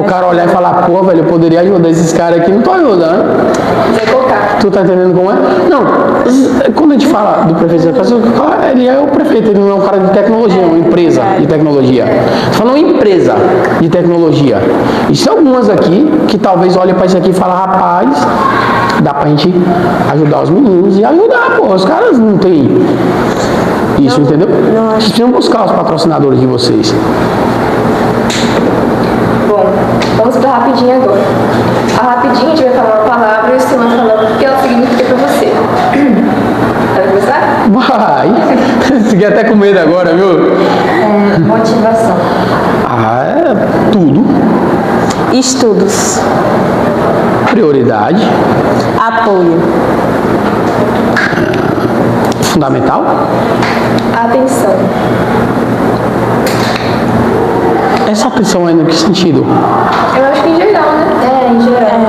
O cara olhar e falar, pô, velho, eu poderia ajudar esses caras aqui, não tô ajudando. Zé Cocá. Tu tá entendendo como é? Não, quando a gente fala do prefeito, ele é o prefeito, ele não é um cara de tecnologia, é uma empresa de tecnologia. Falando empresa de tecnologia. E são algumas aqui que talvez olhem pra isso aqui e falem, rapaz, dá pra gente ajudar os meninos e ajudar, pô, os caras não tem isso, entendeu? Vocês precisam buscar os patrocinadores de vocês. Bom, vamos para rapidinho agora. A rapidinho a gente vai falar uma palavra e você vai falar o que ela significa para você. Vai começar? Vai! Fiquei até com medo agora, viu? Motivação. Tudo. Estudos. Prioridade. Apoio. Fundamental. Atenção. Essa atenção é no que sentido? Eu acho que em geral, né? Em geral.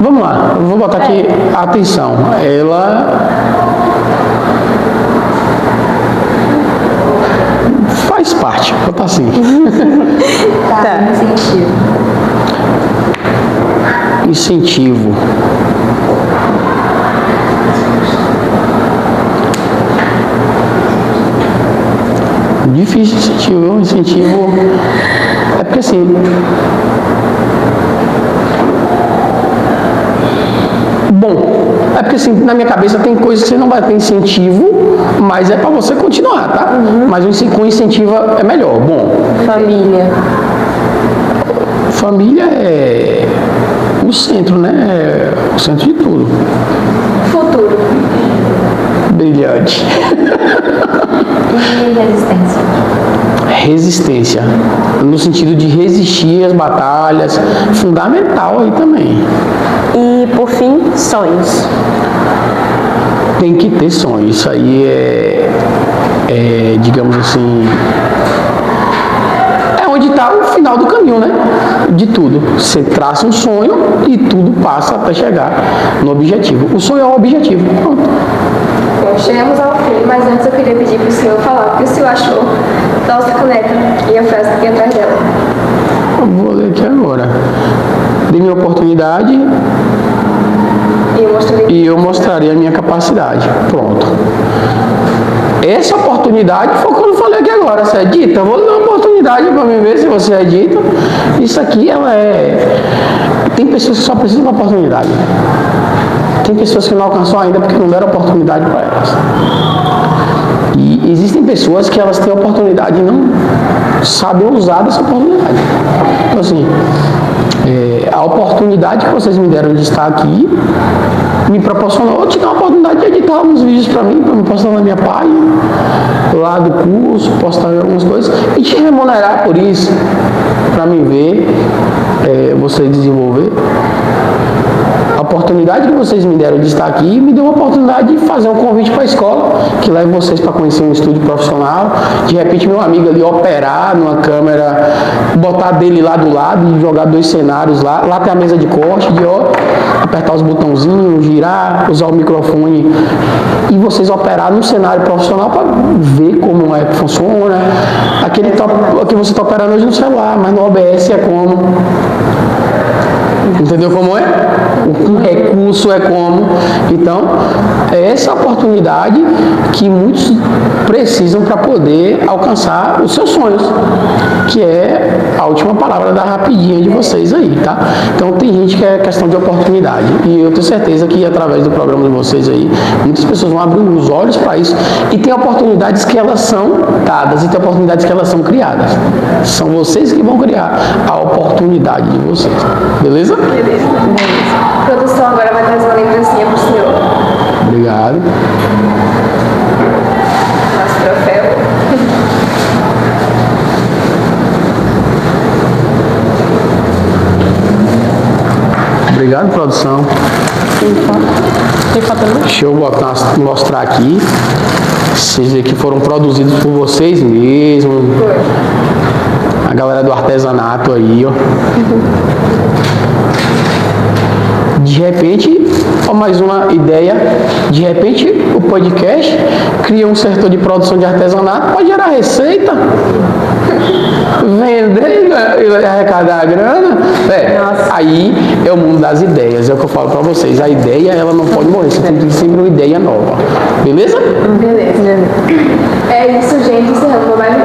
Vamos lá, eu vou botar aqui a atenção. Ela faz parte, vou botar assim. Tá. Incentivo. Incentivo. Difícil incentivo. Incentivo é porque assim, é porque assim, na minha cabeça tem coisas que você não vai ter incentivo, mas é pra você continuar, tá? Mas com incentivo é melhor. Bom, Família. família é o centro, né? É o centro de tudo. Futuro. Brilhante. E resistência. Resistência, no sentido de resistir às batalhas, fundamental aí também. E, por fim, sonhos. Tem que ter sonhos, isso aí digamos assim, é onde está o final do caminho, né? De tudo. Você traça um sonho e tudo passa até chegar no objetivo. O sonho é o objetivo. Pronto. Bom, chegamos ao fim, mas antes eu queria pedir para o senhor falar o que o senhor achou da nossa caneca e a frase que tem atrás dela. Eu vou ler aqui agora. Dê-me a oportunidade e eu mostrarei a minha capacidade. Pronto. Essa oportunidade foi quando eu falei aqui agora. Você edita? Eu vou dar uma oportunidade para mim ver se você edita. Isso aqui, tem pessoas que só precisam de uma oportunidade. Tem pessoas que não alcançou ainda porque não deram oportunidade para elas. E existem pessoas que elas têm oportunidade e não sabem usar dessa oportunidade. Então, assim, a oportunidade que vocês me deram de estar aqui me proporcionou te dar a oportunidade de editar alguns vídeos para mim postar na minha página, lá do curso, postar algumas coisas e te remunerar por isso, para mim ver você desenvolver. A oportunidade que vocês me deram de estar aqui me deu uma oportunidade de fazer um convite para a escola, que leve vocês para conhecer um estúdio profissional. De repente, meu amigo ali operar numa câmera, botar dele lá do lado e jogar 2 cenários lá. Lá tem a mesa de corte, de apertar os botãozinhos, girar, usar o microfone e vocês operar num cenário profissional para ver como é que funciona. Aquele que você está operando hoje no celular, mas no OBS é como. Entendeu como é? O recurso é como. Então, é essa oportunidade que muitos precisam para poder alcançar os seus sonhos, que é a última palavra da rapidinha de vocês aí, tá? Então, tem gente que é questão de oportunidade. E eu tenho certeza que através do programa de vocês aí, muitas pessoas vão abrir os olhos para isso. E tem oportunidades que elas são dadas e tem oportunidades que elas são criadas. São vocês que vão criar a oportunidade de vocês. Beleza? Beleza. A produção agora vai trazer uma lembrancinha pro senhor. Obrigado. Nosso troféu. Obrigado, produção. Tem foto não? Deixa eu mostrar aqui. Vocês veem que foram produzidos por vocês mesmos. A galera do artesanato aí, ó. De repente, ó, mais uma ideia. De repente, o podcast cria um setor de produção de artesanato, pode gerar receita, vender e arrecadar a grana. Aí é o mundo das ideias, é o que eu falo pra vocês. A ideia, ela não pode morrer, você tem que ter sempre uma ideia nova. Beleza? Beleza. É isso, gente. Encerrando mais um